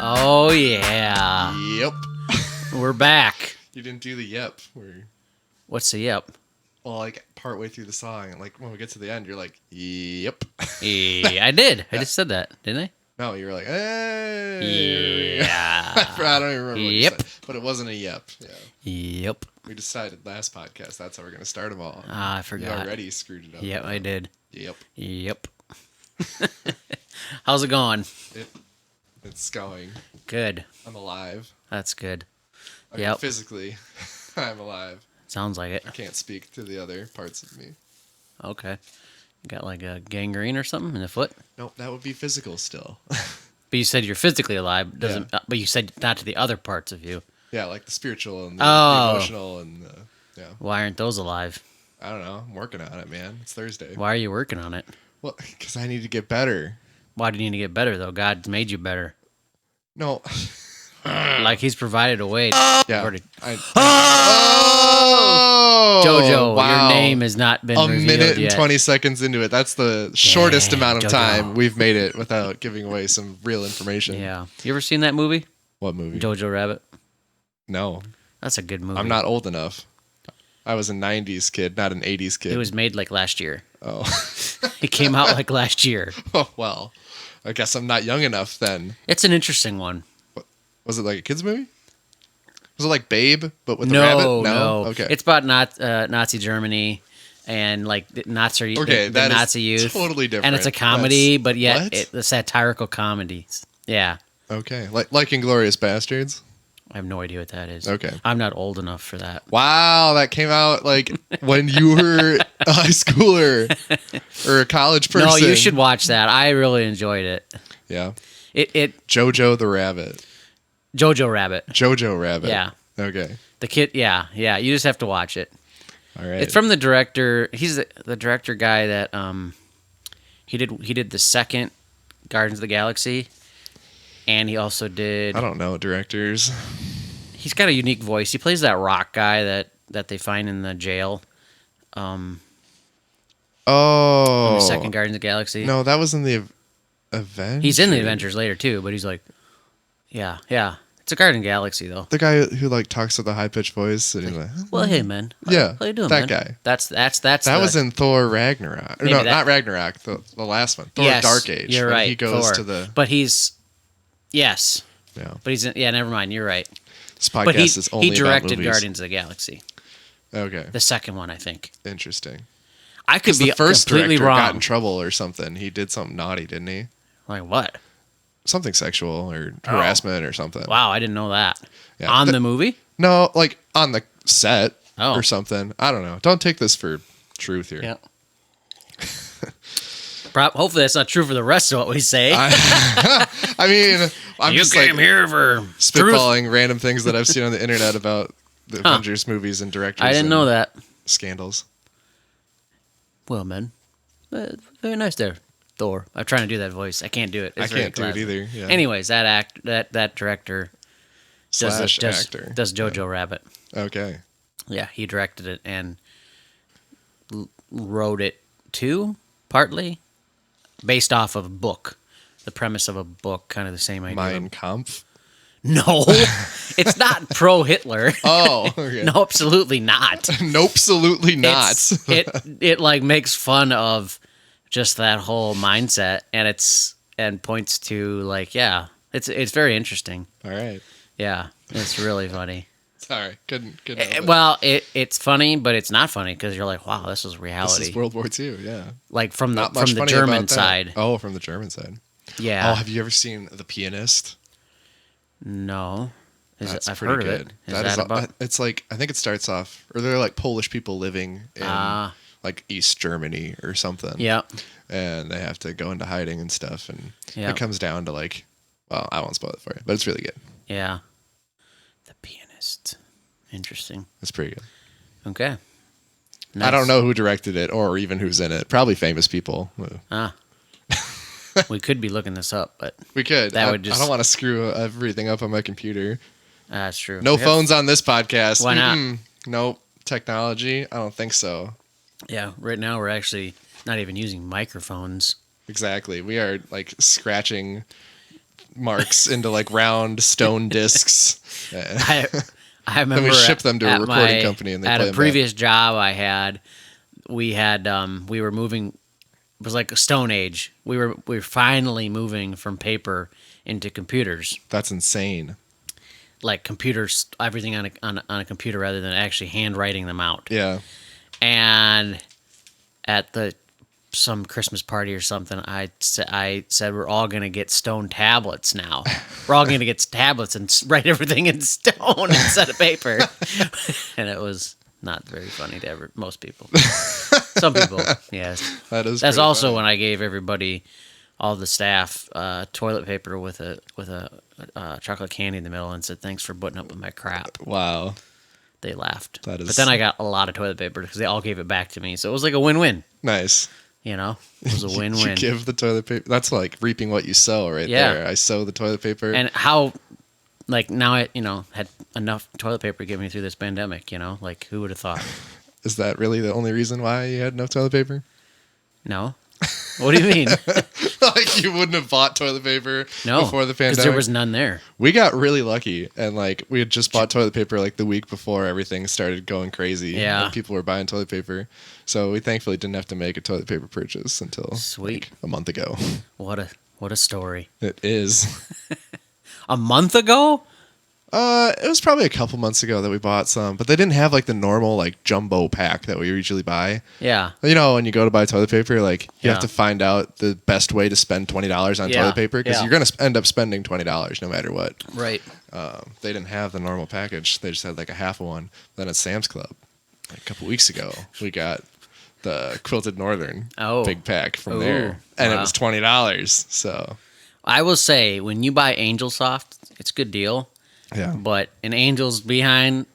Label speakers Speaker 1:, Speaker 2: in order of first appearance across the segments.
Speaker 1: Oh, yeah.
Speaker 2: Yep.
Speaker 1: We're back.
Speaker 2: You didn't do the yep.
Speaker 1: What's the yep?
Speaker 2: Well, like partway through the song, and like when we get to the end, you're like, yep.
Speaker 1: Yeah, I did. I just said that, didn't I?
Speaker 2: No, you were like, hey.
Speaker 1: Yeah.
Speaker 2: I don't even remember what you
Speaker 1: Yep.
Speaker 2: said. But it wasn't a yep. Yeah.
Speaker 1: Yep.
Speaker 2: We decided last podcast that's how we're going to start them all.
Speaker 1: Ah, I forgot.
Speaker 2: You already screwed it up.
Speaker 1: Yep, I did.
Speaker 2: Yep.
Speaker 1: Yep. How's it going?
Speaker 2: It's going.
Speaker 1: Good.
Speaker 2: I'm alive.
Speaker 1: That's good.
Speaker 2: I mean,
Speaker 1: Yep.
Speaker 2: physically, I'm alive.
Speaker 1: Sounds like it.
Speaker 2: I can't speak to the other parts of me.
Speaker 1: Okay. You got like a gangrene or something in the foot?
Speaker 2: Nope, that would be physical still.
Speaker 1: But you said you're physically alive. Doesn't? But you said not to the other parts of you.
Speaker 2: Yeah, like the spiritual and the emotional and yeah.
Speaker 1: Why aren't those alive?
Speaker 2: I don't know. I'm working on it, man. It's Thursday.
Speaker 1: Why are you working on it?
Speaker 2: Well, because I need to get better.
Speaker 1: Why do you need to get better though? God made you better.
Speaker 2: No.
Speaker 1: Like he's provided a way.
Speaker 2: Yeah.
Speaker 1: Already.
Speaker 2: Oh!
Speaker 1: Jojo,
Speaker 2: wow.
Speaker 1: your name has not been
Speaker 2: a
Speaker 1: revealed
Speaker 2: minute and
Speaker 1: yet.
Speaker 2: 20 seconds into it. That's the shortest amount of
Speaker 1: Jojo.
Speaker 2: time we've made it without giving away some real information.
Speaker 1: Yeah. You ever seen that movie?
Speaker 2: What movie?
Speaker 1: Jojo Rabbit.
Speaker 2: No.
Speaker 1: That's a good movie.
Speaker 2: I'm not old enough. I was a 90s kid, not an 80s kid.
Speaker 1: It was made like last year.
Speaker 2: Oh.
Speaker 1: It came out like last year.
Speaker 2: Oh, well. I guess I'm not young enough then.
Speaker 1: It's an interesting one.
Speaker 2: Was it like a kid's movie? Was it like Babe, but with the rabbit?
Speaker 1: No.
Speaker 2: Okay.
Speaker 1: It's about Nazi Germany and like the Nazi,
Speaker 2: Okay,
Speaker 1: the
Speaker 2: that is
Speaker 1: Nazi youth.
Speaker 2: totally different.
Speaker 1: And it's a comedy,
Speaker 2: That's-
Speaker 1: but yet
Speaker 2: what?
Speaker 1: the satirical comedies. Yeah.
Speaker 2: Okay. Like Inglourious Bastards?
Speaker 1: I have no idea what that is.
Speaker 2: Okay.
Speaker 1: I'm not old enough for that.
Speaker 2: Wow, that came out like when you were a high schooler or a college person.
Speaker 1: No, you should watch that. I really enjoyed it.
Speaker 2: Yeah.
Speaker 1: It
Speaker 2: Jojo the Rabbit.
Speaker 1: Jojo Rabbit.
Speaker 2: Jojo Rabbit.
Speaker 1: Yeah.
Speaker 2: Okay.
Speaker 1: The kid, yeah. You just have to watch it.
Speaker 2: All right.
Speaker 1: It's from the director. He's the director guy that he did the second Guardians of the Galaxy, and he also did.
Speaker 2: I don't know directors.
Speaker 1: He's got a unique voice. He plays that rock guy that they find in the jail.
Speaker 2: Oh.
Speaker 1: In the second Guardians of the Galaxy.
Speaker 2: No, that was in the Avengers.
Speaker 1: He's in the Avengers later too, but he's like, yeah. It's a Guardian Galaxy though.
Speaker 2: The guy who like talks with a high pitched voice and he's like,
Speaker 1: Well, hey man.
Speaker 2: yeah,
Speaker 1: How you doing,
Speaker 2: that
Speaker 1: man?
Speaker 2: guy.
Speaker 1: That's
Speaker 2: That was in Thor Ragnarok. Or
Speaker 1: Maybe
Speaker 2: no,
Speaker 1: that-
Speaker 2: not Ragnarok. The last one. Thor
Speaker 1: Yes,
Speaker 2: Dark Age.
Speaker 1: You're
Speaker 2: when
Speaker 1: right.
Speaker 2: He goes
Speaker 1: Thor.
Speaker 2: to the.
Speaker 1: But he's. Yes.
Speaker 2: Yeah.
Speaker 1: But he's in, never mind. You're right.
Speaker 2: This podcast
Speaker 1: But he
Speaker 2: is only
Speaker 1: directed
Speaker 2: about movies.
Speaker 1: Guardians of the Galaxy,
Speaker 2: Okay.
Speaker 1: the second one, I think.
Speaker 2: Interesting.
Speaker 1: I could be
Speaker 2: The first
Speaker 1: completely
Speaker 2: director got in
Speaker 1: wrong.
Speaker 2: trouble or something. He did something naughty, didn't he?
Speaker 1: Like what?
Speaker 2: Something sexual or harassment or something.
Speaker 1: Wow, I didn't know that.
Speaker 2: Yeah.
Speaker 1: On the movie?
Speaker 2: No, like on the set
Speaker 1: Oh.
Speaker 2: or something. I don't know. Don't take this for truth here.
Speaker 1: Yeah. Hopefully that's not true for the rest of what we say.
Speaker 2: I mean, I'm
Speaker 1: you
Speaker 2: just
Speaker 1: came
Speaker 2: like
Speaker 1: here for truth.
Speaker 2: spitballing random things that I've seen on the internet about the Avengers movies and directors.
Speaker 1: I didn't
Speaker 2: and
Speaker 1: know that.
Speaker 2: Scandals.
Speaker 1: Well, man, very nice there, Thor. I'm trying to do that voice. I can't do it. It's
Speaker 2: I
Speaker 1: very
Speaker 2: can't do it
Speaker 1: classic.
Speaker 2: either. Yeah.
Speaker 1: Anyways, that director
Speaker 2: Slash
Speaker 1: does
Speaker 2: actor.
Speaker 1: Jojo Rabbit.
Speaker 2: Okay.
Speaker 1: Yeah, he directed it and wrote it too, partly based off of a book. The premise of a book, kind of the same idea.
Speaker 2: Mein Kampf.
Speaker 1: No, it's not pro Hitler.
Speaker 2: Oh, okay.
Speaker 1: No, absolutely not.
Speaker 2: Nope, absolutely not.
Speaker 1: It like makes fun of just that whole mindset, and points to like it's very interesting.
Speaker 2: All right.
Speaker 1: Yeah, it's really funny.
Speaker 2: Sorry, couldn't. Help it.
Speaker 1: Well, it's funny, but it's not funny because you're like, wow, this is
Speaker 2: This
Speaker 1: reality.
Speaker 2: is World War II. Yeah.
Speaker 1: Like from
Speaker 2: Not
Speaker 1: the
Speaker 2: much
Speaker 1: from the
Speaker 2: funny
Speaker 1: German
Speaker 2: about that.
Speaker 1: side.
Speaker 2: Oh, from the German side.
Speaker 1: Yeah.
Speaker 2: Oh, have you ever seen The Pianist?
Speaker 1: No.
Speaker 2: That's
Speaker 1: I've
Speaker 2: pretty
Speaker 1: heard
Speaker 2: good.
Speaker 1: of it. Is that about?
Speaker 2: It's like I think it starts off, or they're like Polish people living in like East Germany or something.
Speaker 1: Yeah.
Speaker 2: And they have to go into hiding and stuff, and
Speaker 1: Yeah.
Speaker 2: it comes down to like, well, I won't spoil it for you, but it's really good.
Speaker 1: Yeah. The Pianist. Interesting.
Speaker 2: It's pretty good.
Speaker 1: Okay.
Speaker 2: I don't know who directed it or even who's in it. Probably famous people.
Speaker 1: We could be looking this up, but
Speaker 2: We could.
Speaker 1: That
Speaker 2: I
Speaker 1: would just-
Speaker 2: don't want to screw everything up on my computer.
Speaker 1: that's true.
Speaker 2: No
Speaker 1: We have-
Speaker 2: phones on this podcast.
Speaker 1: Why not?
Speaker 2: Nope. Technology? I don't think so.
Speaker 1: Yeah, right now we're actually not even using microphones.
Speaker 2: Exactly. We are like scratching marks into like round stone discs.
Speaker 1: I remember
Speaker 2: then we ship them to a recording company and they
Speaker 1: at
Speaker 2: play
Speaker 1: a
Speaker 2: them
Speaker 1: previous job I had. We were moving. It was like a Stone Age. We were finally moving from paper into computers.
Speaker 2: That's insane.
Speaker 1: Like computers, everything on a computer rather than actually handwriting them out.
Speaker 2: Yeah.
Speaker 1: And at some Christmas party or something, I said we're all gonna get stone tablets now. We're all gonna get tablets and write everything in stone instead of paper. And it was not very funny to most people. Some people, yes. That's also
Speaker 2: funny.
Speaker 1: when I gave everybody, all the staff, toilet paper with a chocolate candy in the middle and said, "Thanks for putting up with my crap."
Speaker 2: Wow.
Speaker 1: They laughed.
Speaker 2: That is...
Speaker 1: But then I got a lot of toilet paper because they all gave it back to me. So it was like a win-win.
Speaker 2: Nice.
Speaker 1: You know, it was a win-win.
Speaker 2: You give the toilet paper. That's like reaping what you sow right there. I sow the toilet paper.
Speaker 1: And how, like, now I, had enough toilet paper to get me through this pandemic, like, who would have thought?
Speaker 2: Is that really the only reason why you had enough toilet paper?
Speaker 1: No. What do you mean?
Speaker 2: Like you wouldn't have bought toilet paper before the pandemic?
Speaker 1: Because there was none there.
Speaker 2: We got really lucky, and like we had just bought toilet paper like the week before everything started going crazy.
Speaker 1: Yeah.
Speaker 2: And people were buying toilet paper. So we thankfully didn't have to make a toilet paper purchase until like, a month ago.
Speaker 1: What a story.
Speaker 2: It is.
Speaker 1: A month ago?
Speaker 2: It was probably a couple months ago that we bought some, but they didn't have like the normal like jumbo pack that we usually buy.
Speaker 1: Yeah.
Speaker 2: When you go to buy toilet paper, like you have to find out the best way to spend $20 on toilet paper because you're going to end up spending $20 no matter what.
Speaker 1: Right.
Speaker 2: They didn't have the normal package. They just had like a half of one. Then at Sam's Club, like a couple weeks ago, we got the Quilted Northern big pack from there, and it was $20. So
Speaker 1: I will say, when you buy Angel Soft, it's a good deal.
Speaker 2: Yeah.
Speaker 1: But an Angel's behind,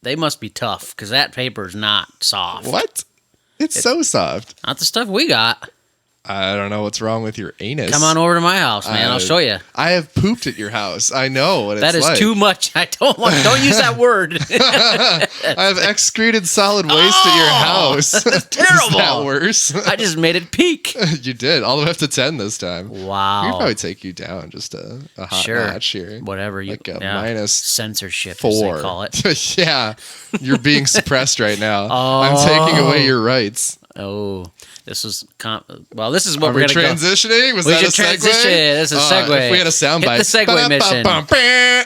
Speaker 1: they must be tough because that paper is not soft.
Speaker 2: What? It's so soft.
Speaker 1: Not the stuff we got.
Speaker 2: I don't know what's wrong with your anus.
Speaker 1: Come on over to my house, man. I'll show you.
Speaker 2: I have pooped at your house. I know what it's like.
Speaker 1: That is too much. Don't use that word.
Speaker 2: I have excreted solid waste at your house.
Speaker 1: That's terrible.
Speaker 2: Is that worse?
Speaker 1: I just made it peak.
Speaker 2: You did. All the way up to 10 this time.
Speaker 1: Wow.
Speaker 2: We could probably take you down just a hot notch here.
Speaker 1: Whatever.
Speaker 2: Like a minus
Speaker 1: censorship,
Speaker 2: 4.
Speaker 1: as they call it.
Speaker 2: Yeah. You're being suppressed right now. I'm taking away your rights.
Speaker 1: Oh. This was this is what
Speaker 2: Are
Speaker 1: we're going to
Speaker 2: transitioning? Was that a segue?
Speaker 1: Transition. This is a segue.
Speaker 2: If we had a soundbite.
Speaker 1: Hit the segue mission.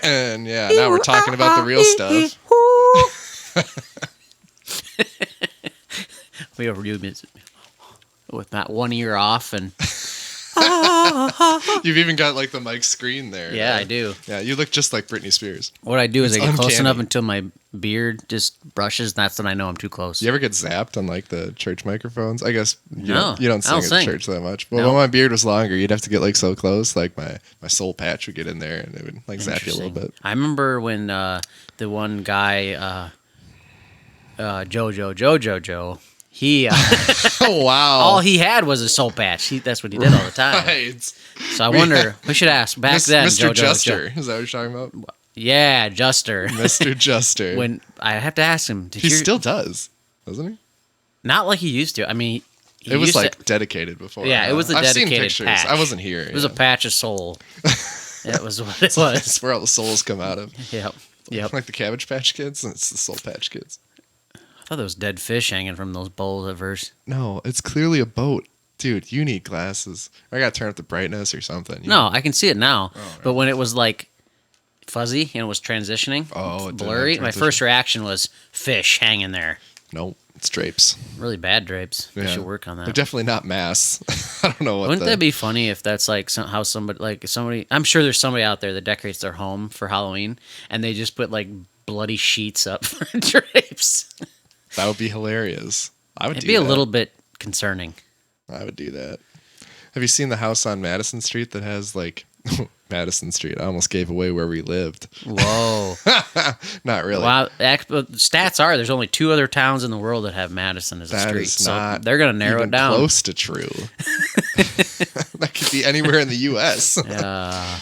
Speaker 2: And now we're talking about the real stuff.
Speaker 1: We overdo it with that one ear off and...
Speaker 2: You've even got like the mic screen there.
Speaker 1: Yeah, I do.
Speaker 2: Yeah, you look just like Britney Spears.
Speaker 1: What I do is I get close
Speaker 2: uncanny.
Speaker 1: enough until my beard just brushes, and that's when I know I'm too close.
Speaker 2: You ever get zapped on like the church microphones? I guess you
Speaker 1: No,
Speaker 2: don't sing
Speaker 1: I
Speaker 2: at
Speaker 1: don't sing.
Speaker 2: church that much. But
Speaker 1: No.
Speaker 2: when my beard was longer, you'd have to get like so close, like my soul patch would get in there and it would like zap you a little bit.
Speaker 1: I remember when the one guy, Jojo, he
Speaker 2: Oh wow!
Speaker 1: all he had was a soul patch. That's what he did all the time.
Speaker 2: Right.
Speaker 1: So I wonder. We should ask back then.
Speaker 2: Mr.
Speaker 1: Jojo,
Speaker 2: Juster, is that what you're talking about?
Speaker 1: Yeah, Juster.
Speaker 2: Mr. Juster.
Speaker 1: When I have to ask him,
Speaker 2: he still does, doesn't he?
Speaker 1: Not like he used to. I mean,
Speaker 2: it was like dedicated before.
Speaker 1: Yeah, it was a
Speaker 2: I've
Speaker 1: dedicated
Speaker 2: seen pictures.
Speaker 1: patch.
Speaker 2: I wasn't here.
Speaker 1: It was a patch of soul. That was what it was.
Speaker 2: That's where all the souls come out of.
Speaker 1: Yep.
Speaker 2: Like the Cabbage Patch Kids, and it's the Soul Patch Kids.
Speaker 1: I thought there was dead fish hanging from those bowls at first.
Speaker 2: No, it's clearly a boat. Dude, you need glasses. I gotta turn up the brightness or something.
Speaker 1: No, I can see it now.
Speaker 2: right.
Speaker 1: But when it was like fuzzy and it was transitioning,
Speaker 2: it did
Speaker 1: blurry, my
Speaker 2: transition.
Speaker 1: first reaction was fish hanging there.
Speaker 2: Nope, it's drapes.
Speaker 1: Really bad drapes. We
Speaker 2: Yeah.
Speaker 1: should work on that.
Speaker 2: They're definitely not mass. I don't know what.
Speaker 1: Wouldn't that be funny if that's like how somebody? I'm sure there's somebody out there that decorates their home for Halloween and they just put like bloody sheets up for drapes.
Speaker 2: That would be hilarious. I would.
Speaker 1: It'd
Speaker 2: do
Speaker 1: be a
Speaker 2: that.
Speaker 1: little bit concerning.
Speaker 2: I would do that. Have you seen the house on Madison Street that has like Madison Street? I almost gave away where we lived.
Speaker 1: Whoa.
Speaker 2: Not really.
Speaker 1: Wow. Stats are there's only 2 other towns in the world that have Madison as a
Speaker 2: That
Speaker 1: street.
Speaker 2: is
Speaker 1: So
Speaker 2: not
Speaker 1: they're going to narrow
Speaker 2: even
Speaker 1: it down.
Speaker 2: Close to true. That could be anywhere in the U.S.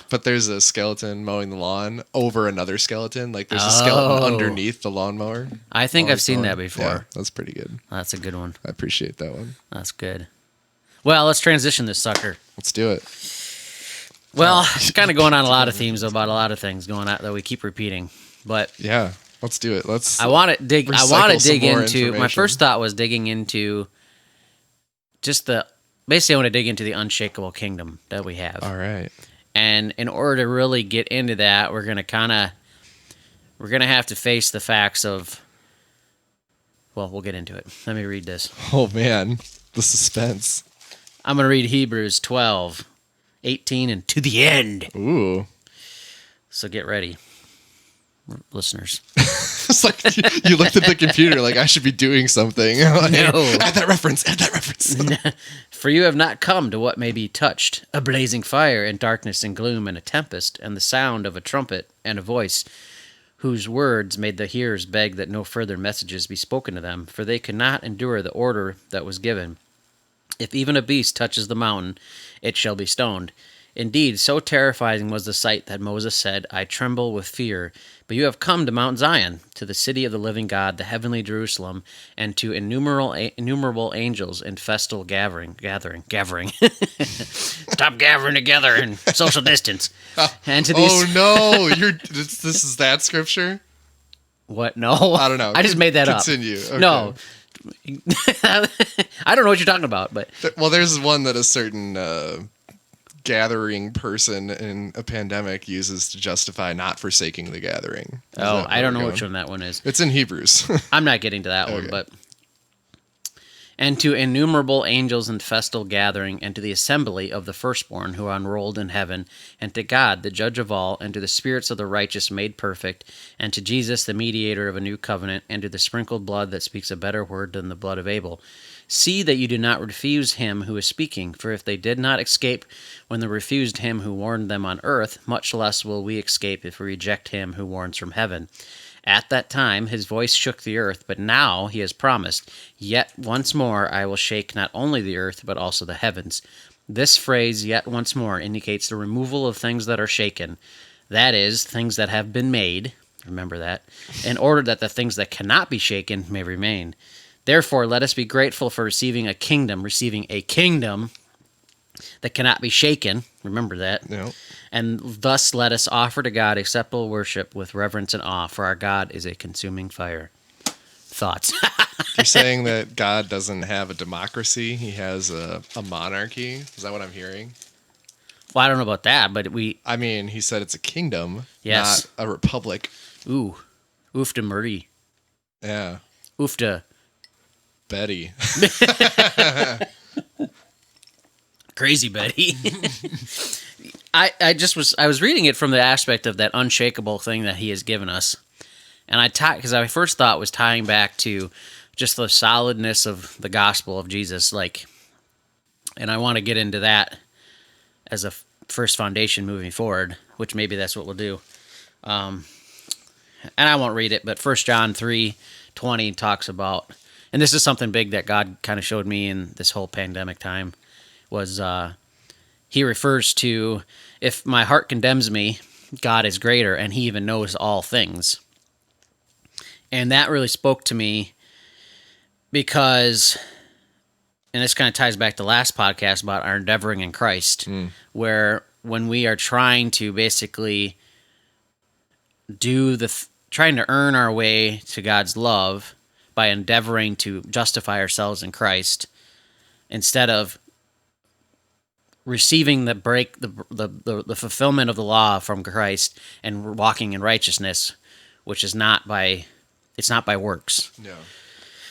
Speaker 2: But there's a skeleton mowing the lawn over another skeleton. Like there's a skeleton underneath the lawnmower.
Speaker 1: I think I've seen that before.
Speaker 2: Yeah, that's pretty good.
Speaker 1: That's a good one.
Speaker 2: I appreciate that one.
Speaker 1: That's good. Well, let's transition this sucker.
Speaker 2: Let's do it.
Speaker 1: Well, it's kind of going on a lot of themes about a lot of things going on that we keep repeating. But
Speaker 2: yeah, let's do it.
Speaker 1: I want to dig into. My first thought was digging into basically I want to dig into the unshakable kingdom that we have.
Speaker 2: All right.
Speaker 1: And in order to really get into that, we're gonna have to face the facts of. Well, we'll get into it. Let me read this.
Speaker 2: Oh man, the suspense.
Speaker 1: I'm gonna read Hebrews 12:18 and to the end.
Speaker 2: Ooh.
Speaker 1: So get ready, listeners.
Speaker 2: It's like you looked at the computer like I should be doing something. No. Add that reference.
Speaker 1: For you have not come to what may be touched, a blazing fire and darkness and gloom and a tempest and the sound of a trumpet and a voice, whose words made the hearers beg that no further messages be spoken to them, for they could not endure the order that was given. If even a beast touches the mountain, it shall be stoned. Indeed, so terrifying was the sight that Moses said, I tremble with fear. But you have come to Mount Zion, to the city of the living God, the heavenly Jerusalem, and to innumerable angels in festal gathering. Stop gathering together in social distance. And to these.
Speaker 2: Oh no! This is that scripture.
Speaker 1: What? No,
Speaker 2: I don't know.
Speaker 1: I just made that up.
Speaker 2: Continue. Okay.
Speaker 1: No. I don't know what you're talking about, but
Speaker 2: well, there's one that a certain gathering person in a pandemic uses to justify not forsaking the gathering.
Speaker 1: I don't know which one that one is.
Speaker 2: It's in Hebrews.
Speaker 1: I'm not getting to that one, but and to innumerable angels in festal gathering, and to the assembly of the firstborn who are enrolled in heaven, and to God, the judge of all, and to the spirits of the righteous made perfect, and to Jesus, the mediator of a new covenant, and to the sprinkled blood that speaks a better word than the blood of Abel. See that you do not refuse him who is speaking, for if they did not escape when they refused him who warned them on earth, much less will we escape if we reject him who warns from heaven. At that time his voice shook the earth, but now he has promised, yet once more I will shake not only the earth, but also the heavens. This phrase, yet once more, indicates the removal of things that are shaken, that is, things that have been made, remember that, in order that the things that cannot be shaken may remain. Therefore, let us be grateful for receiving a kingdom that cannot be shaken. Remember that.
Speaker 2: No.
Speaker 1: And thus let us offer to God acceptable worship with reverence and awe, for our God is a consuming fire. Thoughts?
Speaker 2: You're saying that God doesn't have a democracy. He has a monarchy. Is that what I'm hearing?
Speaker 1: Well, I don't know about that, but
Speaker 2: I mean, he said it's a kingdom,
Speaker 1: yes,
Speaker 2: not a republic.
Speaker 1: Ooh. Oofta Marie.
Speaker 2: Yeah.
Speaker 1: Oofta.
Speaker 2: Betty.
Speaker 1: Crazy Betty. I was reading it from the aspect of that unshakable thing that he has given us. And because my first thought was tying back to just the solidness of the gospel of Jesus, and I want to get into that as a first foundation moving forward, which maybe that's what we'll do. And I won't read it, but 1 John 3:20 talks about, and this is something big that God kind of showed me in this whole pandemic time, was he refers to, if my heart condemns me, God is greater, and he even knows all things. And that really spoke to me because, and this kind of ties back to last podcast about our endeavoring in Christ, where when we are trying to basically trying to earn our way to God's love by endeavoring to justify ourselves in Christ, instead of receiving the fulfillment of the law from Christ and walking in righteousness, which is not by works.
Speaker 2: No.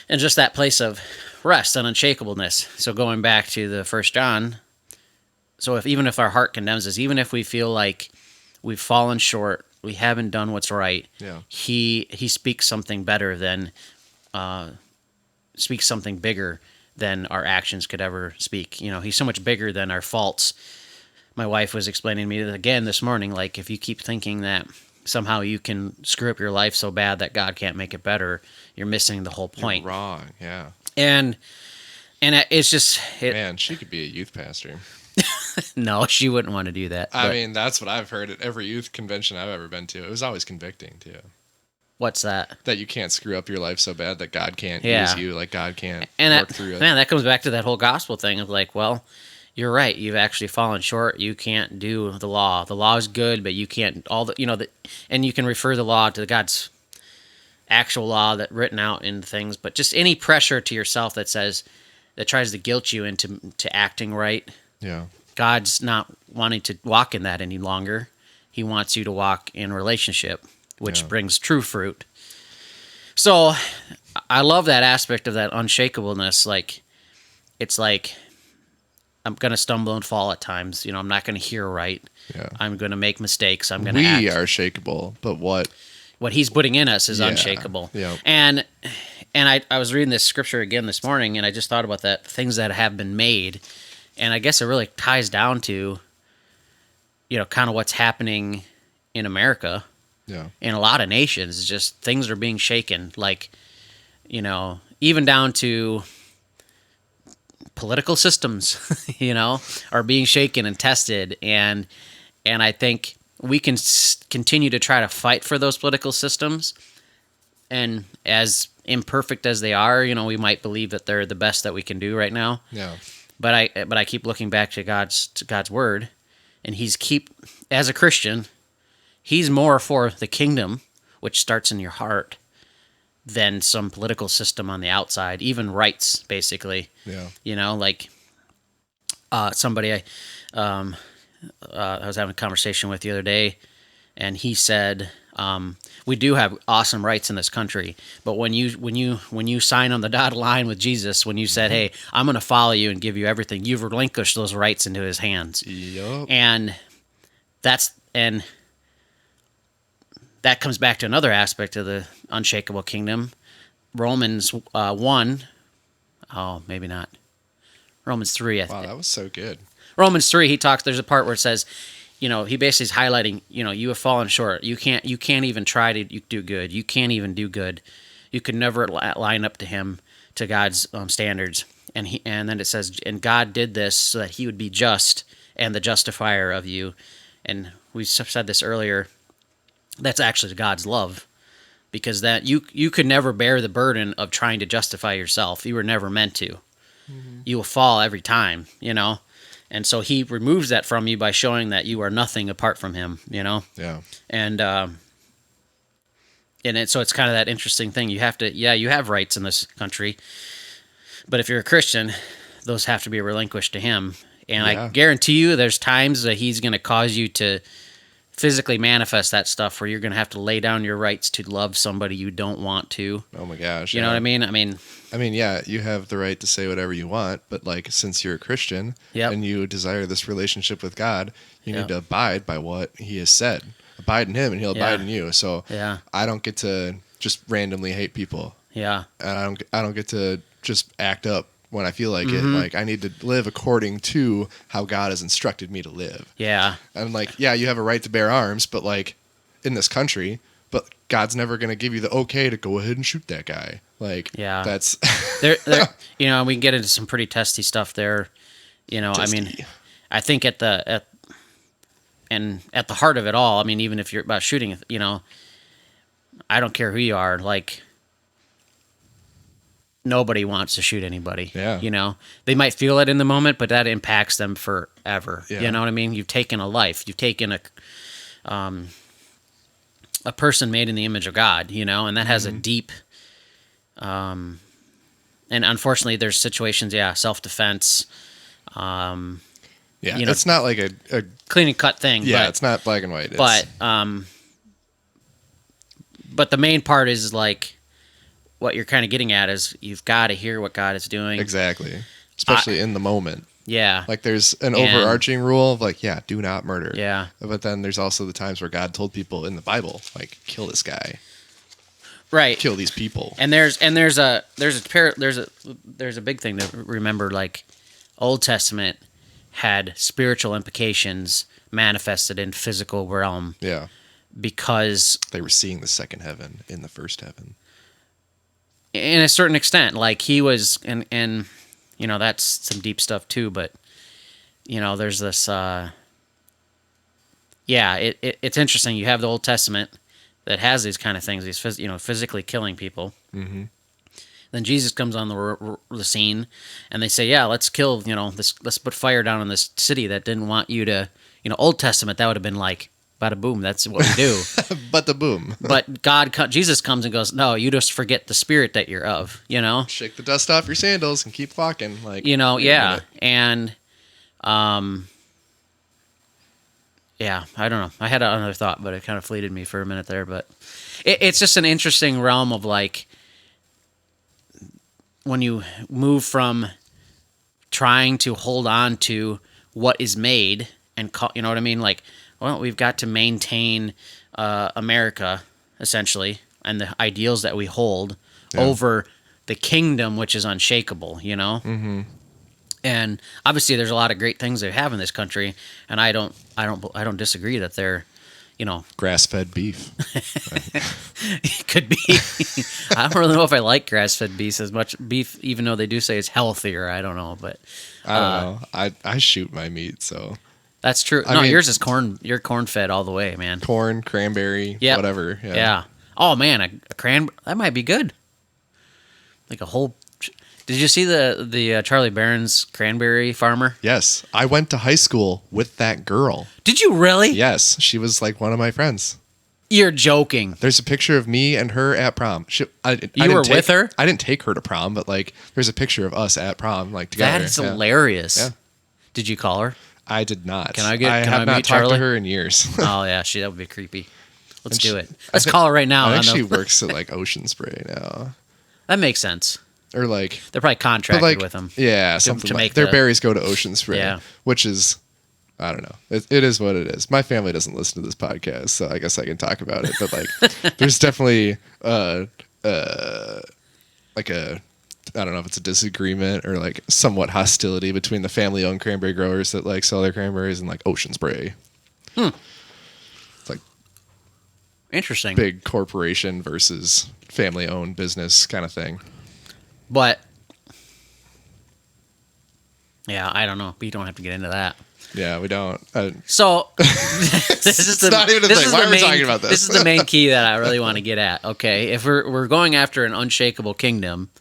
Speaker 1: And just that place of rest and unshakableness. So going back to the 1 John, so even if our heart condemns us, even if we feel like we've fallen short, we haven't done what's right, he speaks something better than speaks something bigger than our actions could ever speak. He's so much bigger than our faults. My wife was explaining to me again this morning, if you keep thinking that somehow you can screw up your life so bad that God can't make it better, you're missing the whole point.
Speaker 2: You're wrong, yeah.
Speaker 1: And it's just...
Speaker 2: Man, she could be a youth pastor.
Speaker 1: No, she wouldn't want to do that.
Speaker 2: I mean, that's what I've heard at every youth convention I've ever been to. It was always convicting, too.
Speaker 1: What's that?
Speaker 2: That you can't screw up your life so bad that God can't use you, God can't work through it.
Speaker 1: Man, that comes back to that whole gospel thing of you're right. You've actually fallen short. You can't do the law. The law is good, but you can't and you can refer the law to God's actual law that written out in things. But just any pressure to yourself that tries to guilt you into acting right.
Speaker 2: Yeah.
Speaker 1: God's not wanting to walk in that any longer. He wants you to walk in relationship, which brings true fruit. So I love that aspect of that unshakableness. Like, it's like, I'm going to stumble and fall at times. I'm not going to hear right.
Speaker 2: Yeah.
Speaker 1: I'm going to make mistakes. I'm going to
Speaker 2: We are shakeable, but what
Speaker 1: he's putting in us is unshakable.
Speaker 2: Yeah.
Speaker 1: And I was reading this scripture again this morning, and I just thought about that, things that have been made. And I guess it really ties down to, kind of what's happening in America.
Speaker 2: Yeah.
Speaker 1: In a lot of nations, just things are being shaken. Like, even down to political systems, are being shaken and tested. And I think we can continue to try to fight for those political systems. And as imperfect as they are, we might believe that they're the best that we can do right now.
Speaker 2: Yeah.
Speaker 1: But I keep looking back to God's word, and as a Christian, he's more for the kingdom, which starts in your heart, than some political system on the outside, even rights, basically.
Speaker 2: Yeah.
Speaker 1: Like somebody I was having a conversation with the other day, and he said, we do have awesome rights in this country, but when you sign on the dotted line with Jesus, when you said, "Hey, I'm going to follow you and give you everything," you've relinquished those rights into His hands.
Speaker 2: Yep.
Speaker 1: And that comes back to another aspect of the unshakable kingdom. Romans 1. Oh, maybe not. Romans 3.
Speaker 2: Wow, that was so good.
Speaker 1: Romans 3, there's a part where it says, he basically is highlighting, you have fallen short. You can't even try to do good. You can't even do good. You could never line up to God's standards. And then it says, and God did this so that He would be just and the justifier of you. And we said this earlier. That's actually God's love, because that you could never bear the burden of trying to justify yourself. You were never meant to. Mm-hmm. You will fall every time, And so He removes that from you by showing that you are nothing apart from Him, Yeah. And so it's kind of that interesting thing. You have rights in this country, but if you're a Christian, those have to be relinquished to Him. And I guarantee you there's times that He's going to cause you to physically manifest that stuff where you're going to have to lay down your rights to love somebody you don't want to.
Speaker 2: Oh my gosh.
Speaker 1: You know what I mean? I mean,
Speaker 2: yeah, you have the right to say whatever you want, but like, since you're a Christian and you desire this relationship with God, you need to abide by what He has said. Abide in Him and He'll abide in you. So I don't get to just randomly hate people.
Speaker 1: Yeah.
Speaker 2: And I don't get to just act up when I feel like it. Like, I need to live according to how God has instructed me to live.
Speaker 1: Yeah.
Speaker 2: And like, you have a right to bear arms, but like, in this country, but God's never going to give you the okay to go ahead and shoot that guy. Like, that's
Speaker 1: there, we can get into some pretty testy stuff there. I mean, I think at the heart of it all, I mean, even if you're about shooting, I don't care who you are, like, nobody wants to shoot anybody.
Speaker 2: Yeah.
Speaker 1: They might feel it in the moment, but that impacts them forever.
Speaker 2: Yeah.
Speaker 1: You know what I mean? You've taken a life. You've taken a person made in the image of God, and that has a deep, and unfortunately there's situations, self-defense.
Speaker 2: It's not like a
Speaker 1: clean and cut thing.
Speaker 2: Yeah, it's not black and white.
Speaker 1: But the main part is like, what you're kind of getting at is you've got to hear what God is doing.
Speaker 2: Exactly. Especially in the moment.
Speaker 1: Yeah.
Speaker 2: Like, there's an overarching rule of like, do not murder.
Speaker 1: Yeah.
Speaker 2: But then there's also the times where God told people in the Bible, like, kill this guy.
Speaker 1: Right.
Speaker 2: Kill these people.
Speaker 1: And there's a big thing to remember. Like, Old Testament had spiritual implications manifested in physical realm.
Speaker 2: Yeah.
Speaker 1: Because
Speaker 2: they were seeing the second heaven in the first heaven.
Speaker 1: In a certain extent, like, he was, and that's some deep stuff too, but there's this it's interesting. You have the Old Testament that has these kind of things, these physically killing people. Then Jesus comes on the scene, and they say, "Yeah, let's kill. Let's put fire down on this city that didn't want you to. Old Testament, that would have been like, bada boom. That's what we do.
Speaker 2: But the boom.
Speaker 1: But Jesus comes and goes, no, you just forget the spirit that you're of.
Speaker 2: Shake the dust off your sandals and keep walking. Like
Speaker 1: yeah, and yeah, I don't know. I had another thought, but it kind of fleeted me for a minute there. But it's just an interesting realm of like. When you move from trying to hold on to what is made and you know what I mean? Like, well, we've got to maintain America, essentially, and the ideals that we hold over the kingdom, which is unshakable, Mm-hmm. And obviously there's a lot of great things they have in this country, and I don't disagree that they're,
Speaker 2: grass-fed beef.
Speaker 1: It could be. I don't really know if I like grass-fed beef as much. Beef, even though they do say it's healthier. I don't know, but
Speaker 2: I don't know. I shoot my meat, so
Speaker 1: that's true. I mean, yours is corn. You're corn-fed all the way, man.
Speaker 2: Corn, cranberry, whatever.
Speaker 1: Yeah. Oh man, a that might be good. Like a whole. Did you see the Charlie Barron's cranberry farmer?
Speaker 2: Yes, I went to high school with that girl.
Speaker 1: Did you really?
Speaker 2: Yes, she was like one of my friends.
Speaker 1: You're joking.
Speaker 2: There's a picture of me and her at prom.
Speaker 1: You were with her?
Speaker 2: I didn't take her to prom, but like, there's a picture of us at prom, like together.
Speaker 1: That is hilarious.
Speaker 2: Yeah.
Speaker 1: Did you call her?
Speaker 2: I did not.
Speaker 1: I
Speaker 2: have not
Speaker 1: meet
Speaker 2: talked
Speaker 1: Charlie?
Speaker 2: to her in years.
Speaker 1: Oh yeah, that would be creepy. Let's do it. Let's call her right now.
Speaker 2: I think she works at like Ocean Spray now.
Speaker 1: That makes sense.
Speaker 2: Or like
Speaker 1: they're probably contracted with them.
Speaker 2: Yeah, something
Speaker 1: to
Speaker 2: like
Speaker 1: make
Speaker 2: their berries go to Ocean Spray, which is, I don't know. It is what it is. My family doesn't listen to this podcast, so I guess I can talk about it. But like, there's definitely like a, I don't know if it's a disagreement or like somewhat hostility between the family-owned cranberry growers that like sell their cranberries and like Ocean Spray. It's like
Speaker 1: interesting.
Speaker 2: Big corporation versus family-owned business kind of thing.
Speaker 1: But yeah, I don't know. We don't have to get into that.
Speaker 2: Yeah, we don't.
Speaker 1: So this is
Speaker 2: not even a thing. Why are we talking about this?
Speaker 1: This is the main key that I really want to get at. Okay, if we're going after an unshakable kingdom,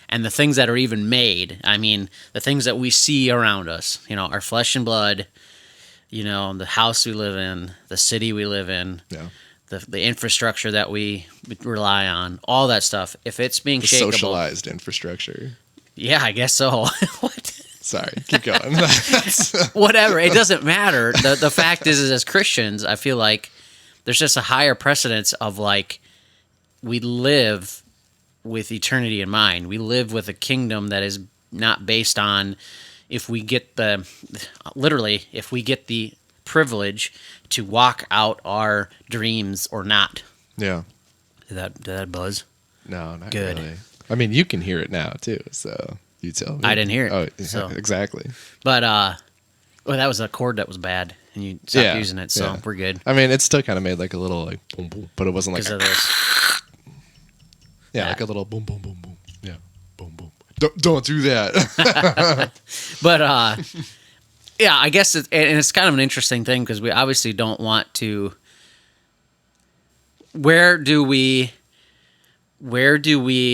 Speaker 1: and the things that are even made, I mean, the things that we see around us, our flesh and blood, the house we live in, the city we live in, the infrastructure that we rely on, all that stuff. If it's being shakeable,
Speaker 2: socialized infrastructure.
Speaker 1: Yeah, I guess so. What?
Speaker 2: Sorry, keep going.
Speaker 1: Whatever. It doesn't matter. The fact is, as Christians, I feel like there's just a higher precedence of like we live with eternity in mind. We live with a kingdom that is not based on if we get the privilege to walk out our dreams or not.
Speaker 2: Yeah.
Speaker 1: Did that buzz?
Speaker 2: No, not
Speaker 1: good.
Speaker 2: Really. I mean, you can hear it now too, so you tell me.
Speaker 1: I didn't hear it.
Speaker 2: Oh, so. Exactly.
Speaker 1: But that was a chord that was bad, and you stopped using it, so we're good.
Speaker 2: I mean, it still kind of made like a little like boom boom, but it wasn't like
Speaker 1: of this.
Speaker 2: Yeah, like a little boom boom boom boom. Yeah, boom boom. Don't do that.
Speaker 1: But yeah, I guess it's kind of an interesting thing because we obviously don't want to. Where do we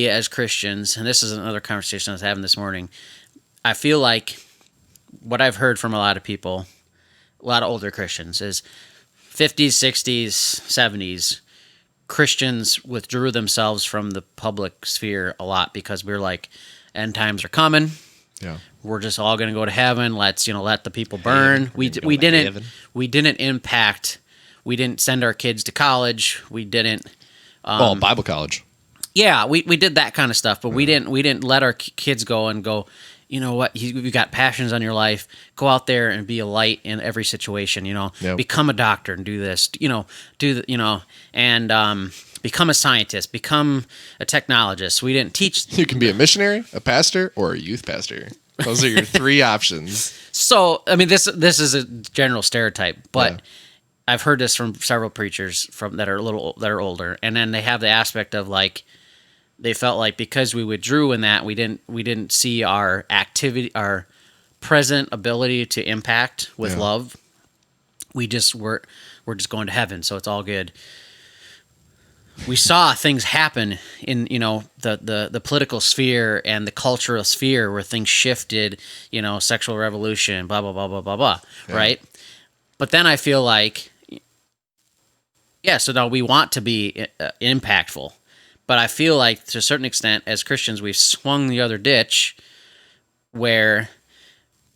Speaker 1: as Christians, and this is another conversation I was having this morning, I feel like what I've heard from a lot of people, a lot of older Christians, is 50s, 60s, 70s, Christians withdrew themselves from the public sphere a lot because we're like, end times are coming.
Speaker 2: Yeah.
Speaker 1: We're just all going to go to heaven. Let's, let the people burn. We didn't impact. We didn't send our kids to college. We didn't.
Speaker 2: Bible college.
Speaker 1: Yeah, we did that kind of stuff, but we didn't let our kids go and go, you know what, you've got passions on your life, go out there and be a light in every situation, become a doctor and do this, and become a scientist, become a technologist. We didn't teach.
Speaker 2: You can be a missionary, a pastor, or a youth pastor. Those are your three options.
Speaker 1: So, I mean, this is a general stereotype, but I've heard this from several preachers that are older, and then they have the aspect of like they felt like because we withdrew in that we didn't see our activity, our present ability to impact with love. We're just going to heaven, so it's all good. we saw things happen in, the political sphere and the cultural sphere where things shifted, sexual revolution, blah, blah, blah, blah, blah, blah, yeah. Right? But then I feel like, so now we want to be impactful, but I feel like to a certain extent as Christians, we've swung the other ditch where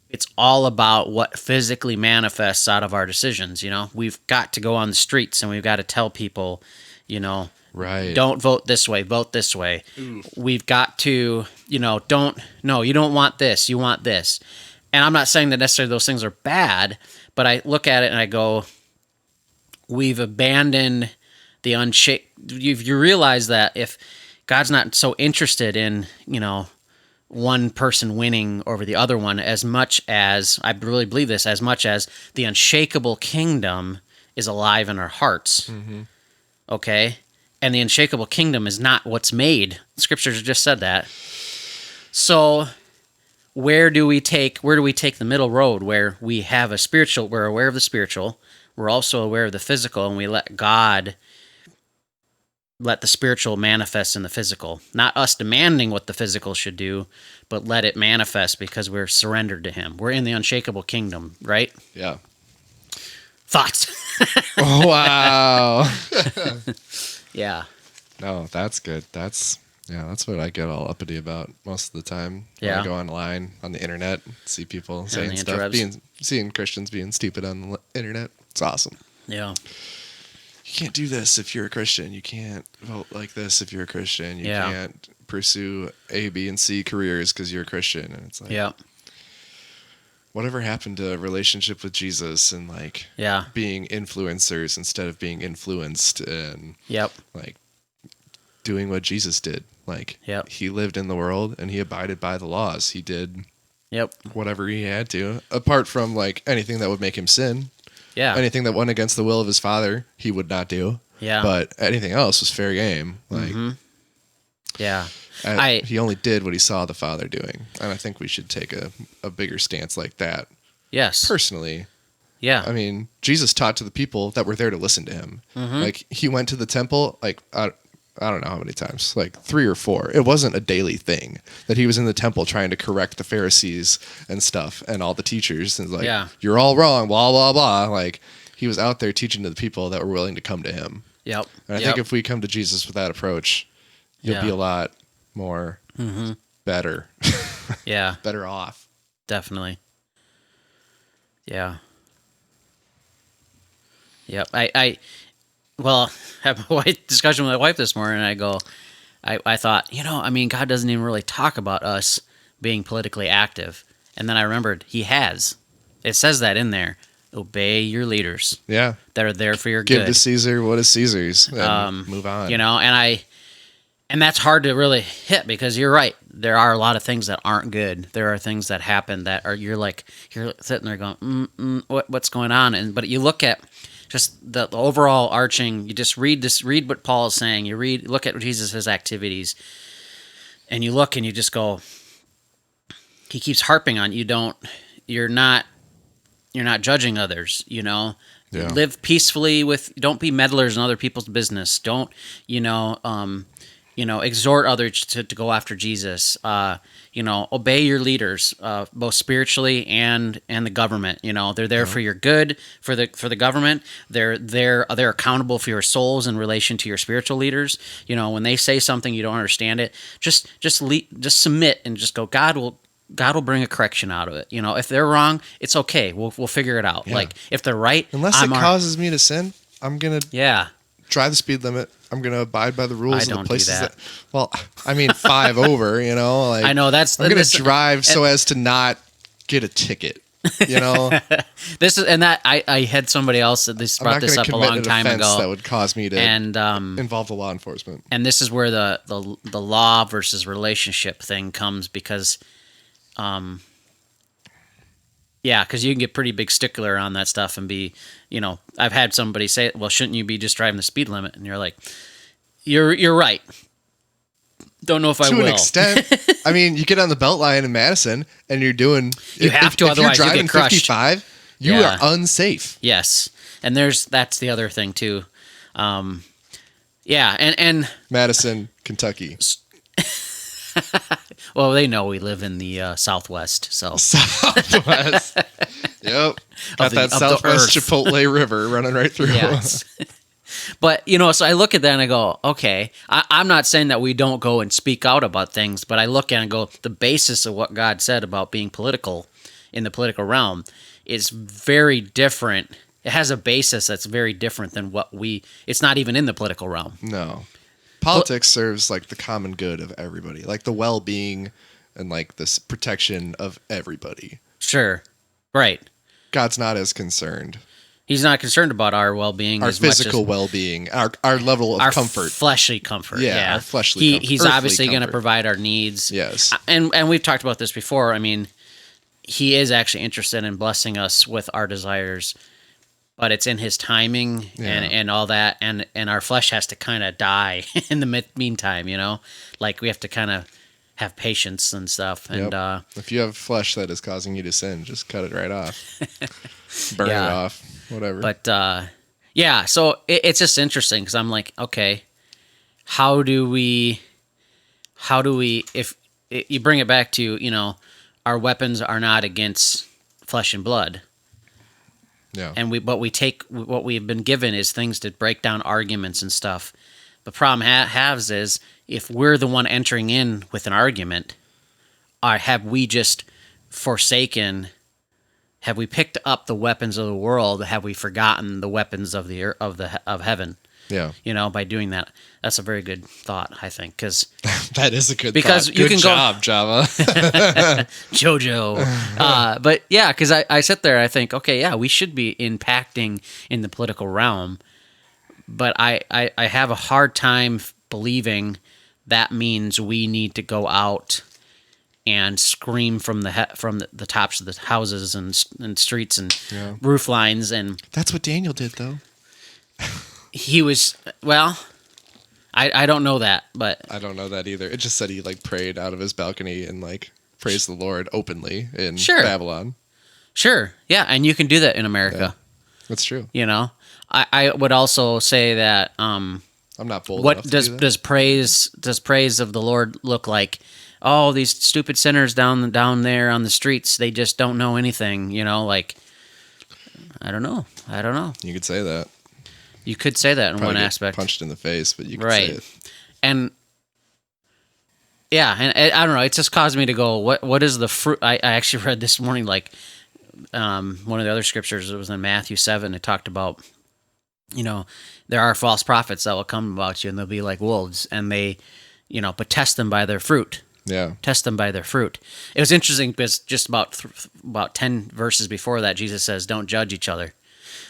Speaker 1: it's all about what physically manifests out of our decisions. We've got to go on the streets and we've got to tell people,
Speaker 2: right,
Speaker 1: don't vote this way, vote this way. Oof. We've got to, you don't want this, you want this. And I'm not saying that necessarily those things are bad, but I look at it and I go, we've abandoned the you realize that if God's not so interested in, one person winning over the other one as much as, I really believe this, as much as the unshakable kingdom is alive in our hearts. Mm-hmm. Okay? And the unshakable kingdom is not what's made. Scriptures just said that. So where do we take the middle road where we have a spiritual, we're aware of the spiritual, we're also aware of the physical, and we let the spiritual manifest in the physical. Not us demanding what the physical should do, but let it manifest because we're surrendered to Him. We're in the unshakable kingdom, right?
Speaker 2: Yeah.
Speaker 1: Thoughts?
Speaker 2: Oh, wow.
Speaker 1: Yeah.
Speaker 2: No, that's good. That's what I get all uppity about most of the time. When I go online on the internet, see people saying stuff, seeing Christians being stupid on the internet. It's awesome.
Speaker 1: Yeah.
Speaker 2: You can't do this if you're a Christian. You can't vote like this if you're a Christian. You can't pursue A, B, and C careers because you're a Christian. And it's like, whatever happened to a relationship with Jesus and being influencers instead of being influenced and doing what Jesus did. He lived in the world and he abided by the laws. He did whatever he had to, apart from anything that would make him sin. Yeah. Anything that went against the will of his Father, he would not do. Yeah. But anything else was fair game.
Speaker 1: Yeah.
Speaker 2: He only did what he saw the Father doing. And I think we should take a bigger stance like that.
Speaker 1: Yes.
Speaker 2: Personally.
Speaker 1: Yeah.
Speaker 2: I mean, Jesus taught to the people that were there to listen to him. Mm-hmm. He went to the temple, I don't know how many times, 3 or 4. It wasn't a daily thing that he was in the temple trying to correct the Pharisees and stuff and all the teachers and you're all wrong, blah, blah, blah. He was out there teaching to the people that were willing to come to him.
Speaker 1: Yep.
Speaker 2: And I think if we come to Jesus with that approach, you'll be a lot more better.
Speaker 1: Yeah.
Speaker 2: Better off.
Speaker 1: Definitely. Yeah. Yep. I had a discussion with my wife this morning, and I go, I thought, God doesn't even really talk about us being politically active. And then I remembered he has. It says that in there. Obey your leaders. Yeah. That are there for your good.
Speaker 2: Give to Caesar what is Caesar's. And move on.
Speaker 1: And that's hard to really hit because you're right. There are a lot of things that aren't good. There are things that happen that are, you're sitting there going, what's going on? But you look at just the overall arching, you just read what Paul is saying. Look at Jesus' activities, and you look and you just go, he keeps harping on you're not judging others, live peacefully don't be meddlers in other people's business. Don't, exhort others to go after Jesus. Obey your leaders, both spiritually and the government. They're there for your good, for the government. They're accountable for your souls in relation to your spiritual leaders. When they say something you don't understand it, just submit and just go. God will bring a correction out of it. If they're wrong, it's okay. We'll figure it out. Yeah. If they're right,
Speaker 2: unless it causes me to sin, I'm gonna drive the speed limit. I'm going to abide by the rules of the places that. Well, 5 over, I know that's. I'm going to drive so as to not get a ticket,
Speaker 1: This is, and that I had somebody else that brought this up a long time ago.
Speaker 2: That would cause me to involve the law enforcement.
Speaker 1: And this is where the law versus relationship thing comes because, because you can get pretty big stickler on that stuff and be, I've had somebody say, well, shouldn't you be just driving the speed limit? And you're like, you're right. Don't know if I will. To an
Speaker 2: extent. You get on the belt line in Madison and you're doing...
Speaker 1: You have to, otherwise
Speaker 2: you're
Speaker 1: driving
Speaker 2: you get crushed. 55, you are unsafe.
Speaker 1: Yes. And that's the other thing too. Yeah, and
Speaker 2: Madison, Kentucky.
Speaker 1: Well, they know we live in the Southwest, so
Speaker 2: Southwest. Yep, got that Southwest Chipotle River running right through.
Speaker 1: Yes. But, so I look at that and I go, okay, I'm not saying that we don't go and speak out about things, but I look at it and go, the basis of what God said about being political in the political realm is very different. It has a basis that's very different than it's not even in the political realm.
Speaker 2: No. Politics serves like the common good of everybody, like the well-being and like this protection of everybody.
Speaker 1: Sure. Right.
Speaker 2: God's not as concerned.
Speaker 1: He's not concerned about our well-being,
Speaker 2: our physical well-being, our level of comfort,
Speaker 1: fleshly comfort.
Speaker 2: Yeah, our fleshly comfort.
Speaker 1: He's obviously going to provide our needs.
Speaker 2: Yes,
Speaker 1: and we've talked about this before. I mean, he is actually interested in blessing us with our desires, but it's in his timing and all that, and our flesh has to kind of die in the meantime. Like we have to kind of have patience and stuff. And
Speaker 2: if you have flesh that is causing you to sin, just cut it right off, burn it off. Whatever.
Speaker 1: But, so it's just interesting because I'm like, okay, how do we, if you bring it back to, our weapons are not against flesh and blood.
Speaker 2: Yeah.
Speaker 1: But we take what we've been given is things to break down arguments and stuff. The problem is if we're the one entering in with an argument, have we just forsaken? Have we picked up the weapons of the world? Have we forgotten the weapons of of heaven?
Speaker 2: Yeah.
Speaker 1: By doing that, that's a very good thought, I think, because
Speaker 2: that is a good
Speaker 1: because
Speaker 2: thought.
Speaker 1: You
Speaker 2: good
Speaker 1: can
Speaker 2: job,
Speaker 1: go,
Speaker 2: Java.
Speaker 1: Jojo. But yeah, because I sit there, I think, okay, yeah, we should be impacting in the political realm, but I have a hard time believing that means we need to go out and scream from the tops of the houses and streets and roof lines, and
Speaker 2: that's what Daniel did, though.
Speaker 1: He was I don't know that, but
Speaker 2: I don't know that either. It just said he like prayed out of his balcony and like praised the Lord openly in Babylon.
Speaker 1: Sure, yeah, and you can do that in America.
Speaker 2: Yeah, that's true.
Speaker 1: I would also say that
Speaker 2: I'm not bold.
Speaker 1: What does praise of the Lord look like? Oh, these stupid sinners down there on the streets, they just don't know anything, like, I don't know.
Speaker 2: You could say that.
Speaker 1: You could say that in one aspect.
Speaker 2: Punched in the face, but you could say it.
Speaker 1: And yeah, and I don't know, it just caused me to go, what is the fruit? I actually read this morning, like, one of the other scriptures, it was in Matthew 7, it talked about, there are false prophets that will come about you, and they'll be like wolves, and they, but test them by their fruit.
Speaker 2: Yeah.
Speaker 1: Test them by their fruit. It was interesting because just about 10 verses before that, Jesus says, don't judge each other.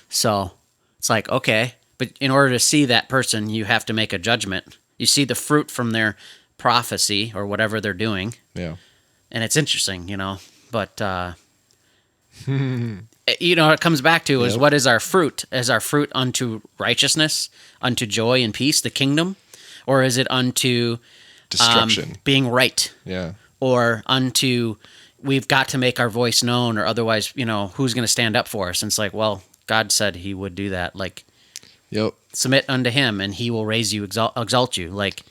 Speaker 1: So it's like, okay, but in order to see that person, you have to make a judgment. You see the fruit from their prophecy or whatever they're doing.
Speaker 2: Yeah.
Speaker 1: And it's interesting, but, it comes back to is what is our fruit? Is our fruit unto righteousness, unto joy and peace, the kingdom? Or is it unto
Speaker 2: destruction,
Speaker 1: being right, or unto we've got to make our voice known, or otherwise, who's going to stand up for us? And it's like, well, God said He would do that. Like, submit unto Him, and He will raise you, exalt you. Like,